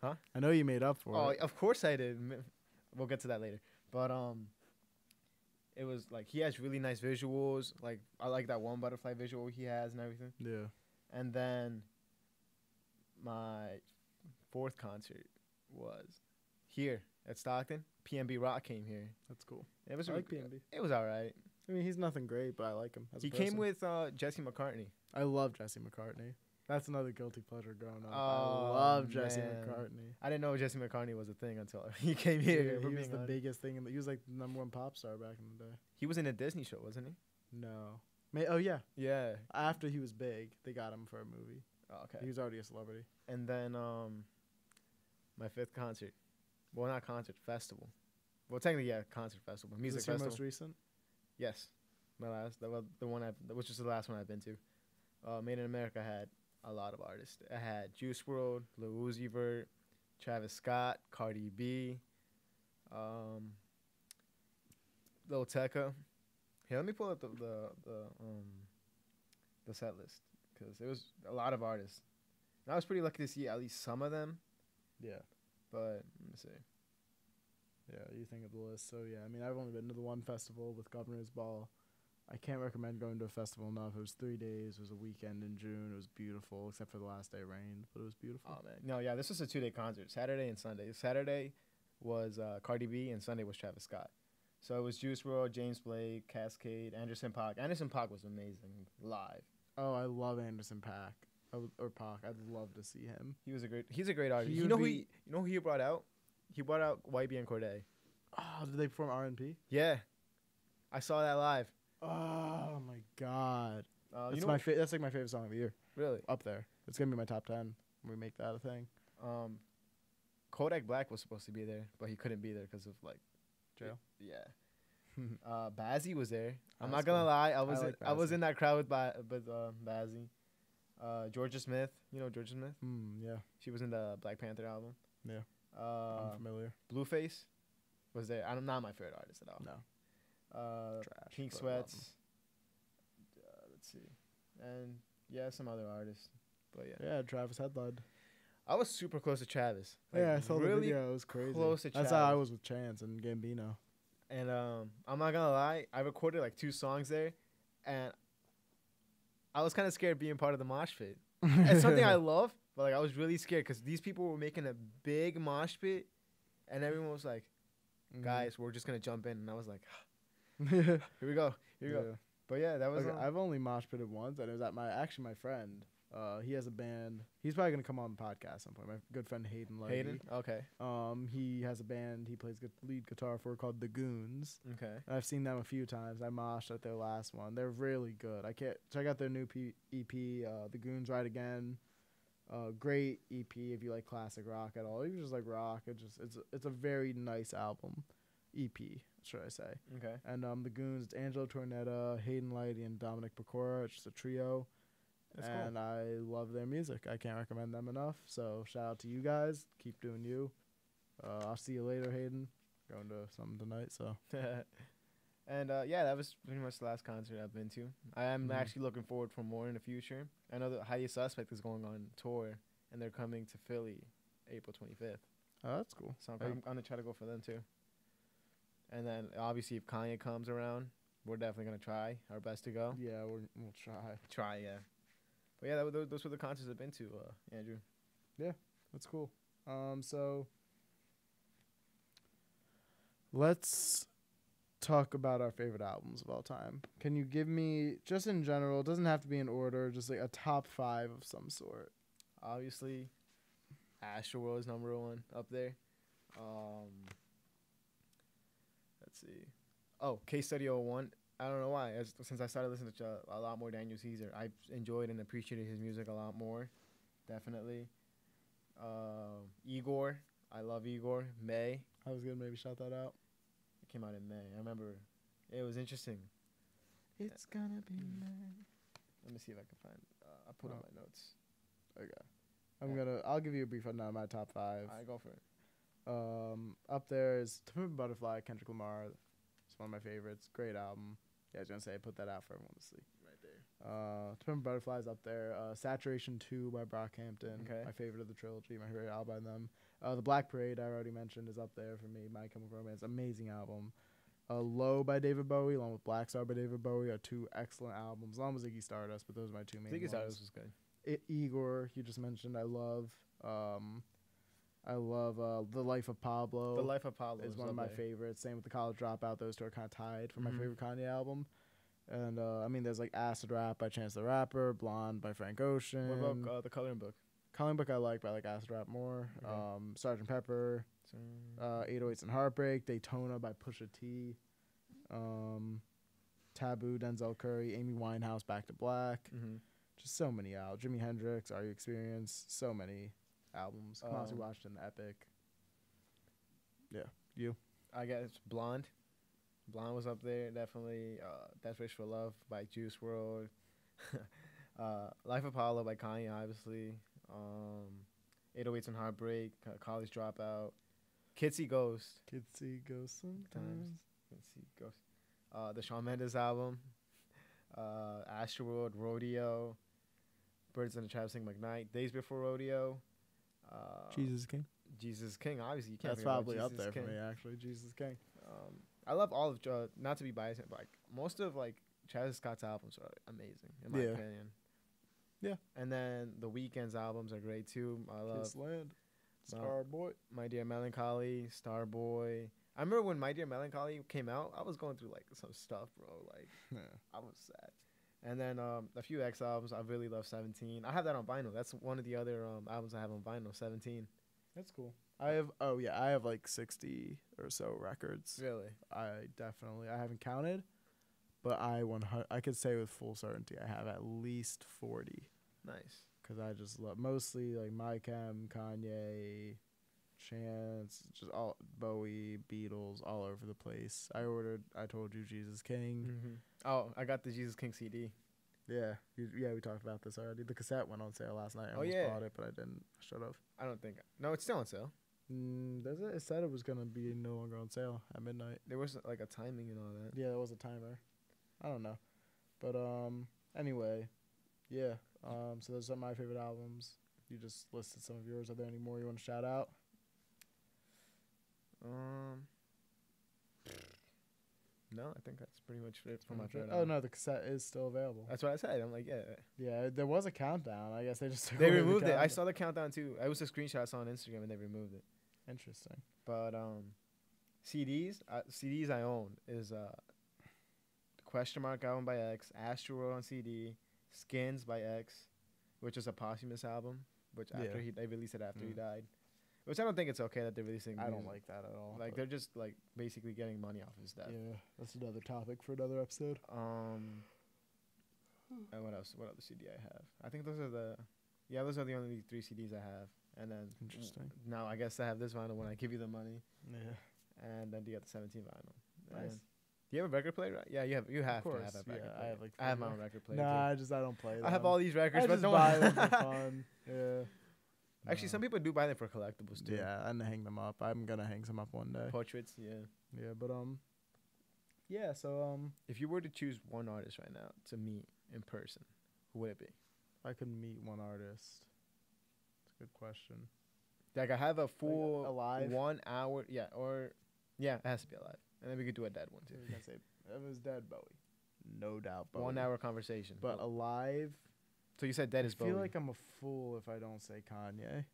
Speaker 1: Huh?
Speaker 2: I know you made up for it.
Speaker 1: Oh, of course I did. We'll get to that later. But, it was, like, he has really nice visuals. Like, I like that one butterfly visual he has and everything.
Speaker 2: Yeah.
Speaker 1: And then my 4th concert was here at Stockton. PNB Rock came here.
Speaker 2: That's cool.
Speaker 1: It was
Speaker 2: I like PNB.
Speaker 1: It was all right.
Speaker 2: I mean, he's nothing great, but I like him as a
Speaker 1: He
Speaker 2: person.
Speaker 1: came with Jesse McCartney.
Speaker 2: I love Jesse McCartney. That's another guilty pleasure growing up.
Speaker 1: Oh,
Speaker 2: I love Jesse
Speaker 1: man.
Speaker 2: McCartney.
Speaker 1: I didn't know Jesse McCartney was a thing until he came here.
Speaker 2: Yeah, he was the biggest thing. He was like the number 1 pop star back in the day.
Speaker 1: He was in a Disney show, wasn't he?
Speaker 2: No. Oh, yeah.
Speaker 1: Yeah.
Speaker 2: After he was big, they got him for a movie.
Speaker 1: Oh, okay.
Speaker 2: He was already a celebrity.
Speaker 1: And then my 5th concert. Well, not concert, festival. Well, technically, yeah, concert festival. Music
Speaker 2: Is this
Speaker 1: festival.
Speaker 2: your most recent?
Speaker 1: Yes. My last, the one which was the last one I've been to. Made in America had a lot of artists. I had Juice WRLD, Lil Uzi Vert, Travis Scott, Cardi B, Lil Tecca. Here, let me pull up the set list because it was a lot of artists. And I was pretty lucky to see at least some of them.
Speaker 2: Yeah.
Speaker 1: But let me see.
Speaker 2: Yeah, you think of the list. So, yeah, I mean, I've only been to the one festival with Governor's Ball. I can't recommend going to a festival enough. It was 3 days. It was a weekend in June. It was beautiful, except for the last day rained, but it was beautiful.
Speaker 1: Oh, man. No, yeah, this was a 2-day concert, Saturday and Sunday. Saturday was Cardi B, and Sunday was Travis Scott. So it was Juice WRLD, James Blake, Cascade, Anderson .Paak. Anderson .Paak was amazing live.
Speaker 2: Oh, I love Anderson .Paak. Or Pac. I'd love to see him.
Speaker 1: He's a great artist. You know who he brought out? He brought out YB and Cordae.
Speaker 2: Oh, did they perform R&B?
Speaker 1: Yeah. I saw that live.
Speaker 2: Oh, my God. That's like my favorite song of the year.
Speaker 1: Really?
Speaker 2: Up there. It's going to be my top 10 when we make that a thing.
Speaker 1: Kodak Black was supposed to be there, but he couldn't be there because of, like,
Speaker 2: jail.
Speaker 1: Yeah. Bazzi was there. I'm
Speaker 2: That's
Speaker 1: not going to
Speaker 2: cool.
Speaker 1: lie. I was
Speaker 2: Bazzi.
Speaker 1: in that crowd with Bazzi. Georgia Smith. You know Georgia Smith?
Speaker 2: Yeah.
Speaker 1: She was in the Black Panther album.
Speaker 2: Yeah. I'm familiar.
Speaker 1: Blueface was there. I'm not my favorite artist at all.
Speaker 2: No. Trash.
Speaker 1: Pink
Speaker 2: but I love
Speaker 1: Sweats. Let's see. And, yeah, some other artists. But, yeah.
Speaker 2: Yeah, Travis headlined.
Speaker 1: I was super close to Travis. Like,
Speaker 2: Yeah, I saw
Speaker 1: really
Speaker 2: the video. It was crazy.
Speaker 1: close to
Speaker 2: That's
Speaker 1: Travis.
Speaker 2: how I was with Chance and Gambino.
Speaker 1: And I'm not gonna lie, I recorded like 2 songs there, and I was kind of scared being part of the mosh pit. It's something I love, but like I was really scared because these people were making a big mosh pit, and everyone was like, "Guys, we're just gonna jump in," and I was like, "Here we go, here we go." But yeah, that was.
Speaker 2: Okay, I've only mosh pitted once, and it was at my friend. He has a band. He's probably gonna come on the podcast at some point. My good friend Hayden. Levy.
Speaker 1: Hayden. Okay.
Speaker 2: He has a band he plays lead guitar for called The Goons.
Speaker 1: Okay.
Speaker 2: And I've seen them a few times. I moshed at their last one. They're really good. I can't check out their new EP. The Goons Ride Again. Great EP if you like classic rock at all. Even just like rock. It's a very nice album. EP, should I say?
Speaker 1: Okay.
Speaker 2: And The Goons. It's Angelo Tornetta, Hayden Lighty, and Dominic Pecora. It's just a trio.
Speaker 1: That's
Speaker 2: and
Speaker 1: cool.
Speaker 2: I love their music. I can't recommend them enough. So shout out to you guys. Keep doing you. I'll see you later, Hayden. Going to something tonight. So
Speaker 1: And yeah, that was pretty much the last concert I've been to. I am
Speaker 2: Mhm.
Speaker 1: actually looking forward for more in the future. I know that Highest Suspect is going on tour, and they're coming to Philly April 25th.
Speaker 2: Oh, that's cool.
Speaker 1: So
Speaker 2: Hey.
Speaker 1: I'm gonna try to go for them too. And then obviously if Kanye comes around, we're definitely gonna try our best to go.
Speaker 2: Yeah, we'll try.
Speaker 1: Try, yeah. But yeah, those were the concerts I've been to, Andrew.
Speaker 2: That's cool. So let's talk about our favorite albums of all time. Can you give me, just in general, it doesn't have to be in order, just like a top 5 of some sort?
Speaker 1: Obviously, Astroworld is number 1 up there. Let's see. Oh, Case Study 01. I don't know why. Since I started listening to a lot more Daniel Caesar, I enjoyed and appreciated his music a lot more. Definitely. Igor. I love Igor. May.
Speaker 2: I was gonna maybe shout that out.
Speaker 1: It came out in May. I remember it was interesting.
Speaker 2: It's gonna be May.
Speaker 1: Let me see if I can find. I put on my notes.
Speaker 2: Okay. I'll give you a brief rundown of my top 5.
Speaker 1: I go for it.
Speaker 2: Up there is To Pimp a Butterfly, Kendrick Lamar. It's one of my favorites. Great album. Yeah, I was gonna say put that out for everyone to sleep.
Speaker 1: Right there.
Speaker 2: To Pimp a Butterfly is up there. Saturation 2 by Brockhampton.
Speaker 1: Okay.
Speaker 2: My favorite of the trilogy. My favorite album by them. The Black Parade I already mentioned is up there for me. My Chemical Romance, amazing album. Low by David Bowie, along with Black Star by David Bowie, are 2 excellent albums. Along with Ziggy Stardust, but those are my 2 main
Speaker 1: Ziggy
Speaker 2: ones.
Speaker 1: Stardust was good.
Speaker 2: Igor, you just mentioned, I love. The Life of Pablo.
Speaker 1: The Life of Pablo
Speaker 2: is one of my favorites. Same with The College Dropout. Those 2 are kind of tied for my
Speaker 1: Mhm.
Speaker 2: favorite Kanye album. And I mean, there's like Acid Rap by Chance the Rapper, Blonde by Frank Ocean.
Speaker 1: What about the Coloring Book?
Speaker 2: Coloring Book I like, but I like Acid Rap more.
Speaker 1: Okay.
Speaker 2: Sgt. Pepper, 808s and Heartbreak, Daytona by Pusha T, Taboo, Denzel Curry, Amy Winehouse, Back to Black.
Speaker 1: Mm-hmm.
Speaker 2: Just so many albums. Jimi Hendrix, Are You Experienced? So many albums. Kamasi Washington, Epic. Yeah, you.
Speaker 1: I guess Blonde. Blonde was up there, definitely. Death Wish for Love by Juice WRLD. Life of Apollo by Kanye, obviously. 808s and Heartbreak, College Dropout. Kitsy Ghost.
Speaker 2: Kitsy Ghost sometimes.
Speaker 1: Kitsy Ghost. The Shawn Mendes album. Astroworld, Rodeo. Birds in the Trap Sing McKnight. Days Before Rodeo.
Speaker 2: Jesus King.
Speaker 1: Jesus King, obviously. You can't
Speaker 2: That's
Speaker 1: forget about
Speaker 2: probably up
Speaker 1: Jesus
Speaker 2: there
Speaker 1: King.
Speaker 2: for me, actually. Jesus King.
Speaker 1: I love all of not to be biased, but like most of like Travis Scott's albums are amazing in my
Speaker 2: Yeah.
Speaker 1: opinion.
Speaker 2: Yeah.
Speaker 1: And then the Weeknd's albums are great too. I love
Speaker 2: Kiss Land. Starboy.
Speaker 1: My Dear Melancholy, Starboy. I remember when My Dear Melancholy came out, I was going through like some stuff, bro. Like
Speaker 2: Yeah.
Speaker 1: I was sad. And then a few X albums. I really love 17. I have that on vinyl. That's one of the other albums I have on vinyl. 17.
Speaker 2: That's cool. I have like 60 or so records.
Speaker 1: Really?
Speaker 2: I haven't counted, but I could say with full certainty I have at least 40.
Speaker 1: Nice.
Speaker 2: Because I just love mostly like My Chem, Kanye, Chance, just all Bowie, Beatles, all over the place. I Told You, Jesus King.
Speaker 1: Mm-hmm. Oh, I got the Jesus King CD.
Speaker 2: Yeah, we talked about this already. The cassette went on sale last night. I almost bought it, but I didn't. I should have.
Speaker 1: I don't think. No, it's still on sale.
Speaker 2: Does it? It said it was gonna be no longer on sale at midnight.
Speaker 1: There was like a timing and all that.
Speaker 2: Yeah, there was a timer. I don't know, but anyway, yeah. So those are my favorite albums. You just listed some of yours. Are there any more you want to shout out?
Speaker 1: No, I think that's pretty much it for my
Speaker 2: Okay.
Speaker 1: favorite.
Speaker 2: Oh no, the cassette is still available.
Speaker 1: That's what I said. I'm like, yeah.
Speaker 2: Yeah, there was a countdown. I guess they just took
Speaker 1: They
Speaker 2: away the
Speaker 1: removed it. I
Speaker 2: countdown.
Speaker 1: saw the countdown too. I was a screenshot I saw on Instagram and they removed it.
Speaker 2: Interesting.
Speaker 1: But CDs I own is the Question Mark album by X, Astroworld on CD, Skins by X, which is a posthumous album, which after they released it after he died. Which I don't think it's okay that they're releasing.
Speaker 2: I don't
Speaker 1: music.
Speaker 2: like that at all.
Speaker 1: Like they're just like basically getting money off his death.
Speaker 2: Yeah, that's another topic for another episode.
Speaker 1: And what else? What other CD I have? I think those are the only 3 CDs I have. And then
Speaker 2: Interesting.
Speaker 1: now I guess I have this vinyl when I give you the money.
Speaker 2: Yeah.
Speaker 1: And then you got the 17 vinyl.
Speaker 2: Nice.
Speaker 1: And do you have a record player? Right? Yeah, you have to have
Speaker 2: course,
Speaker 1: a record
Speaker 2: yeah, I
Speaker 1: player.
Speaker 2: have, like,
Speaker 1: I have my
Speaker 2: 40
Speaker 1: own record player.
Speaker 2: Nah,
Speaker 1: too.
Speaker 2: I don't play them.
Speaker 1: I have all these records,
Speaker 2: I
Speaker 1: but
Speaker 2: just
Speaker 1: don't
Speaker 2: buy them for fun. Yeah.
Speaker 1: Actually, some people do buy them for collectibles too.
Speaker 2: Yeah, and hang them up. I'm gonna hang some up one day.
Speaker 1: Portraits, yeah.
Speaker 2: Yeah, but yeah. So
Speaker 1: If you were to choose one artist right now to meet in person, who would it be?
Speaker 2: I could meet one artist. That's a good question.
Speaker 1: Like I have a full
Speaker 2: alive?
Speaker 1: 1 hour. Yeah, it has to be alive, and then we could do a dead one too.
Speaker 2: I was gonna say if it was dead, Bowie. No doubt, Bowie.
Speaker 1: 1 hour conversation.
Speaker 2: But alive.
Speaker 1: So you said dead is
Speaker 2: I feel
Speaker 1: Bowie.
Speaker 2: like I'm a fool if I don't say Kanye.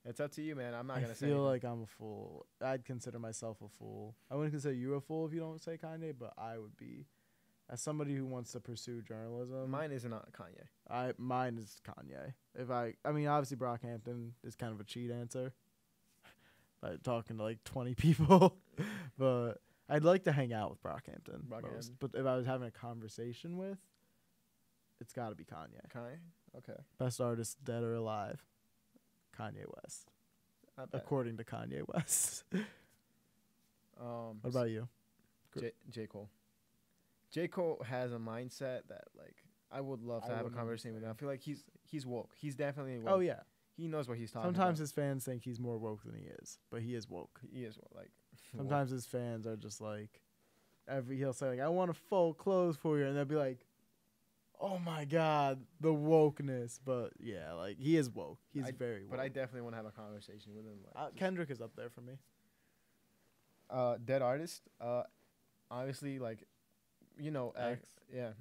Speaker 1: It's up to you, man. I'm not gonna say.
Speaker 2: I feel
Speaker 1: anything.
Speaker 2: like I'm a fool. I'd consider myself a fool. I wouldn't consider you a fool if you don't say Kanye, but I would be. As somebody who wants to pursue journalism,
Speaker 1: Mine is not Kanye.
Speaker 2: Mine is Kanye. I mean, obviously Brockhampton is kind of a cheat answer. By talking to like 20 people, but I'd like to hang out with Brockhampton. Most. But if I was having a conversation with, it's got to be Kanye.
Speaker 1: Kanye. Okay.
Speaker 2: Best artist, dead or alive, Kanye West. According to Kanye West. What about you?
Speaker 1: J. Cole. J. Cole has a mindset that like I would love to have a conversation with him. I feel like he's woke. He's definitely woke.
Speaker 2: Oh yeah.
Speaker 1: He knows what he's talking about.
Speaker 2: Sometimes his fans think he's more woke than he is, but he is woke.
Speaker 1: He is like.
Speaker 2: Sometimes his fans are just like, he'll say like, "I want to fold clothes for you," and they'll be like, "Oh my God, the wokeness!" But yeah, like he is woke. He's very woke.
Speaker 1: But I definitely want to have a conversation with him. Like,
Speaker 2: Kendrick is up there for me.
Speaker 1: Dead artist. Obviously, like, you know,
Speaker 2: X.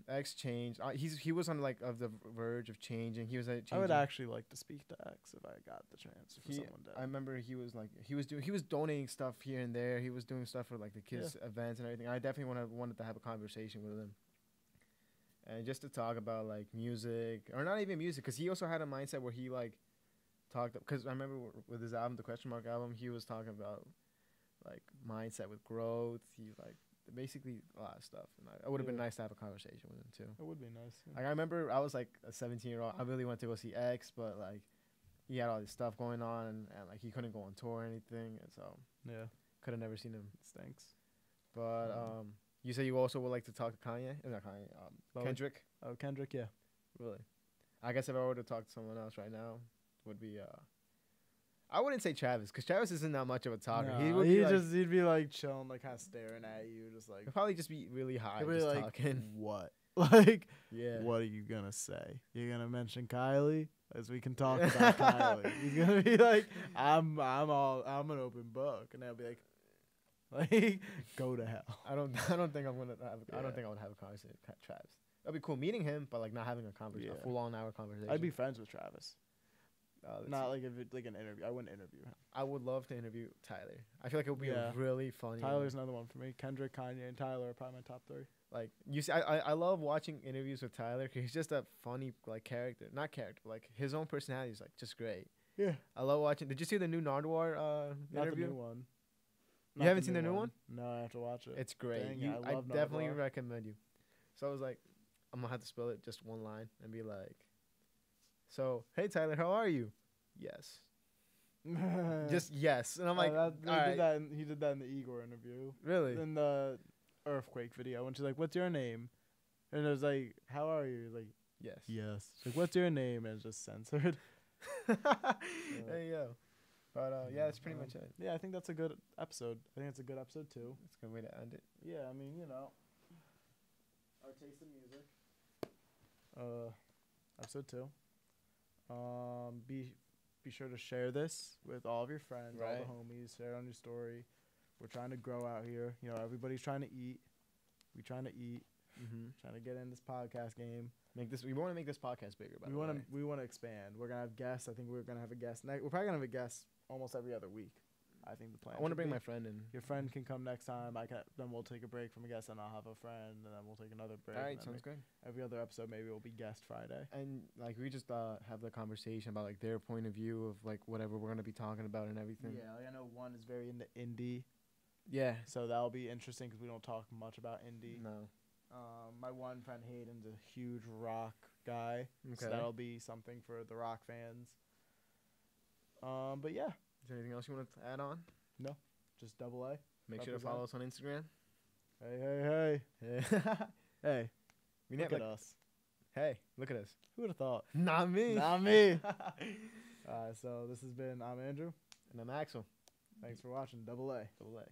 Speaker 1: X changed. He was on like of the verge of changing. He was changing.
Speaker 2: I would actually like to speak to X if I got the chance for someone dead.
Speaker 1: I remember he was donating stuff here and there. He was doing stuff for like the kids' events and everything. I definitely wanted to have a conversation with him, and just to talk about like music or not even music, because he also had a mindset where he like talked. Because I remember with his album, the Question Mark album, he was talking about like mindset with growth. He like. Basically a lot of stuff, and it would have been nice to have a conversation with him too.
Speaker 2: It would be nice. Yeah.
Speaker 1: Like I remember, I was like a 17-year-old. I really wanted to go see X, but like he had all this stuff going on, and like he couldn't go on tour or anything, and so could have never seen him.
Speaker 2: It stinks.
Speaker 1: But you said you also would like to talk to Kanye, not Kanye, Kendrick.
Speaker 2: Oh, Kendrick, yeah.
Speaker 1: Really? I guess if I were to talk to someone else right now, would be I wouldn't say Travis, because Travis isn't that much of a talker.
Speaker 2: No, he'd be like chilling, like kind of staring at you, just like.
Speaker 1: He'd probably just be really high,
Speaker 2: he'd be
Speaker 1: just
Speaker 2: like,
Speaker 1: talking.
Speaker 2: What? Like,
Speaker 1: yeah.
Speaker 2: What are you gonna say? You're gonna mention Kylie, as we can talk about Kylie. He's gonna be like, I'm an open book, and they'll be like, go to hell.
Speaker 1: I don't think I'm gonna have. I don't think I would have a conversation with Travis. That'd be cool meeting him, but like not having a conversation, a full-on hour conversation.
Speaker 2: I'd be friends with Travis. Not like if it's like an interview. I wouldn't interview him.
Speaker 1: I would love to interview Tyler. I feel like it would be a really funny.
Speaker 2: Tyler's another one for me. Kendrick, Kanye, and Tyler are probably my top three.
Speaker 1: Like you see, I love watching interviews with Tyler because he's just a funny like character. Not character, but like his own personality is like just great.
Speaker 2: Yeah.
Speaker 1: I love watching. Did you see the new Nardwuar
Speaker 2: Not
Speaker 1: interview?
Speaker 2: the new one.
Speaker 1: You haven't seen the new one?
Speaker 2: No, I have to watch it.
Speaker 1: It's great.
Speaker 2: Dang,
Speaker 1: I definitely recommend you. So I was like, I'm gonna have to spell it just one line and be like, so hey Tyler, how are you? Yes. Just yes. And I'm like,
Speaker 2: he did that in the Igor interview.
Speaker 1: Really?
Speaker 2: In the earthquake video, when she's like, "What's your name?" And it was like, "How are you?" He's like,
Speaker 1: yes.
Speaker 2: Yes. She's like, "What's your name?" And it's just censored.
Speaker 1: There you go. But yeah, that's pretty much it.
Speaker 2: Yeah, I think that's a good episode. I think it's a good episode too.
Speaker 1: It's a good way to end it.
Speaker 2: Yeah, I mean, you know, our taste in music. Episode 2. Be sure to share this with all of your friends, all the homies. Share it on your story. We're trying to grow out here. You know, everybody's trying to eat. We trying to eat. Trying to get in this podcast game.
Speaker 1: We want to make this podcast bigger.
Speaker 2: We want to expand. We're gonna have guests. I think we're gonna have a guest. We're probably gonna have a guest almost every other week. I think the plan.
Speaker 1: I want to bring my friend in.
Speaker 2: Your friend can come next time. Then we'll take a break from a guest, and I'll have a friend, and then we'll take another break.
Speaker 1: All right, sounds good.
Speaker 2: Every other episode, maybe will be guest Friday.
Speaker 1: And like we just have the conversation about like their point of view of like whatever we're gonna be talking about and everything.
Speaker 2: Yeah, like I know one is very into indie.
Speaker 1: Yeah.
Speaker 2: So that'll be interesting because we don't talk much about indie.
Speaker 1: No.
Speaker 2: My one friend Hayden's a huge rock guy. Okay. So that'll be something for the rock fans. But yeah.
Speaker 1: Is there anything else you want to add on?
Speaker 2: No. Just double A.
Speaker 1: Make sure to follow us on Instagram.
Speaker 2: Hey. Hey. Look at us.
Speaker 1: Hey, look at us.
Speaker 2: Who would have thought?
Speaker 1: Not me.
Speaker 2: Not me. So this has been, I'm Andrew.
Speaker 1: And I'm Axel.
Speaker 2: Thanks for watching Double A.
Speaker 1: Double A.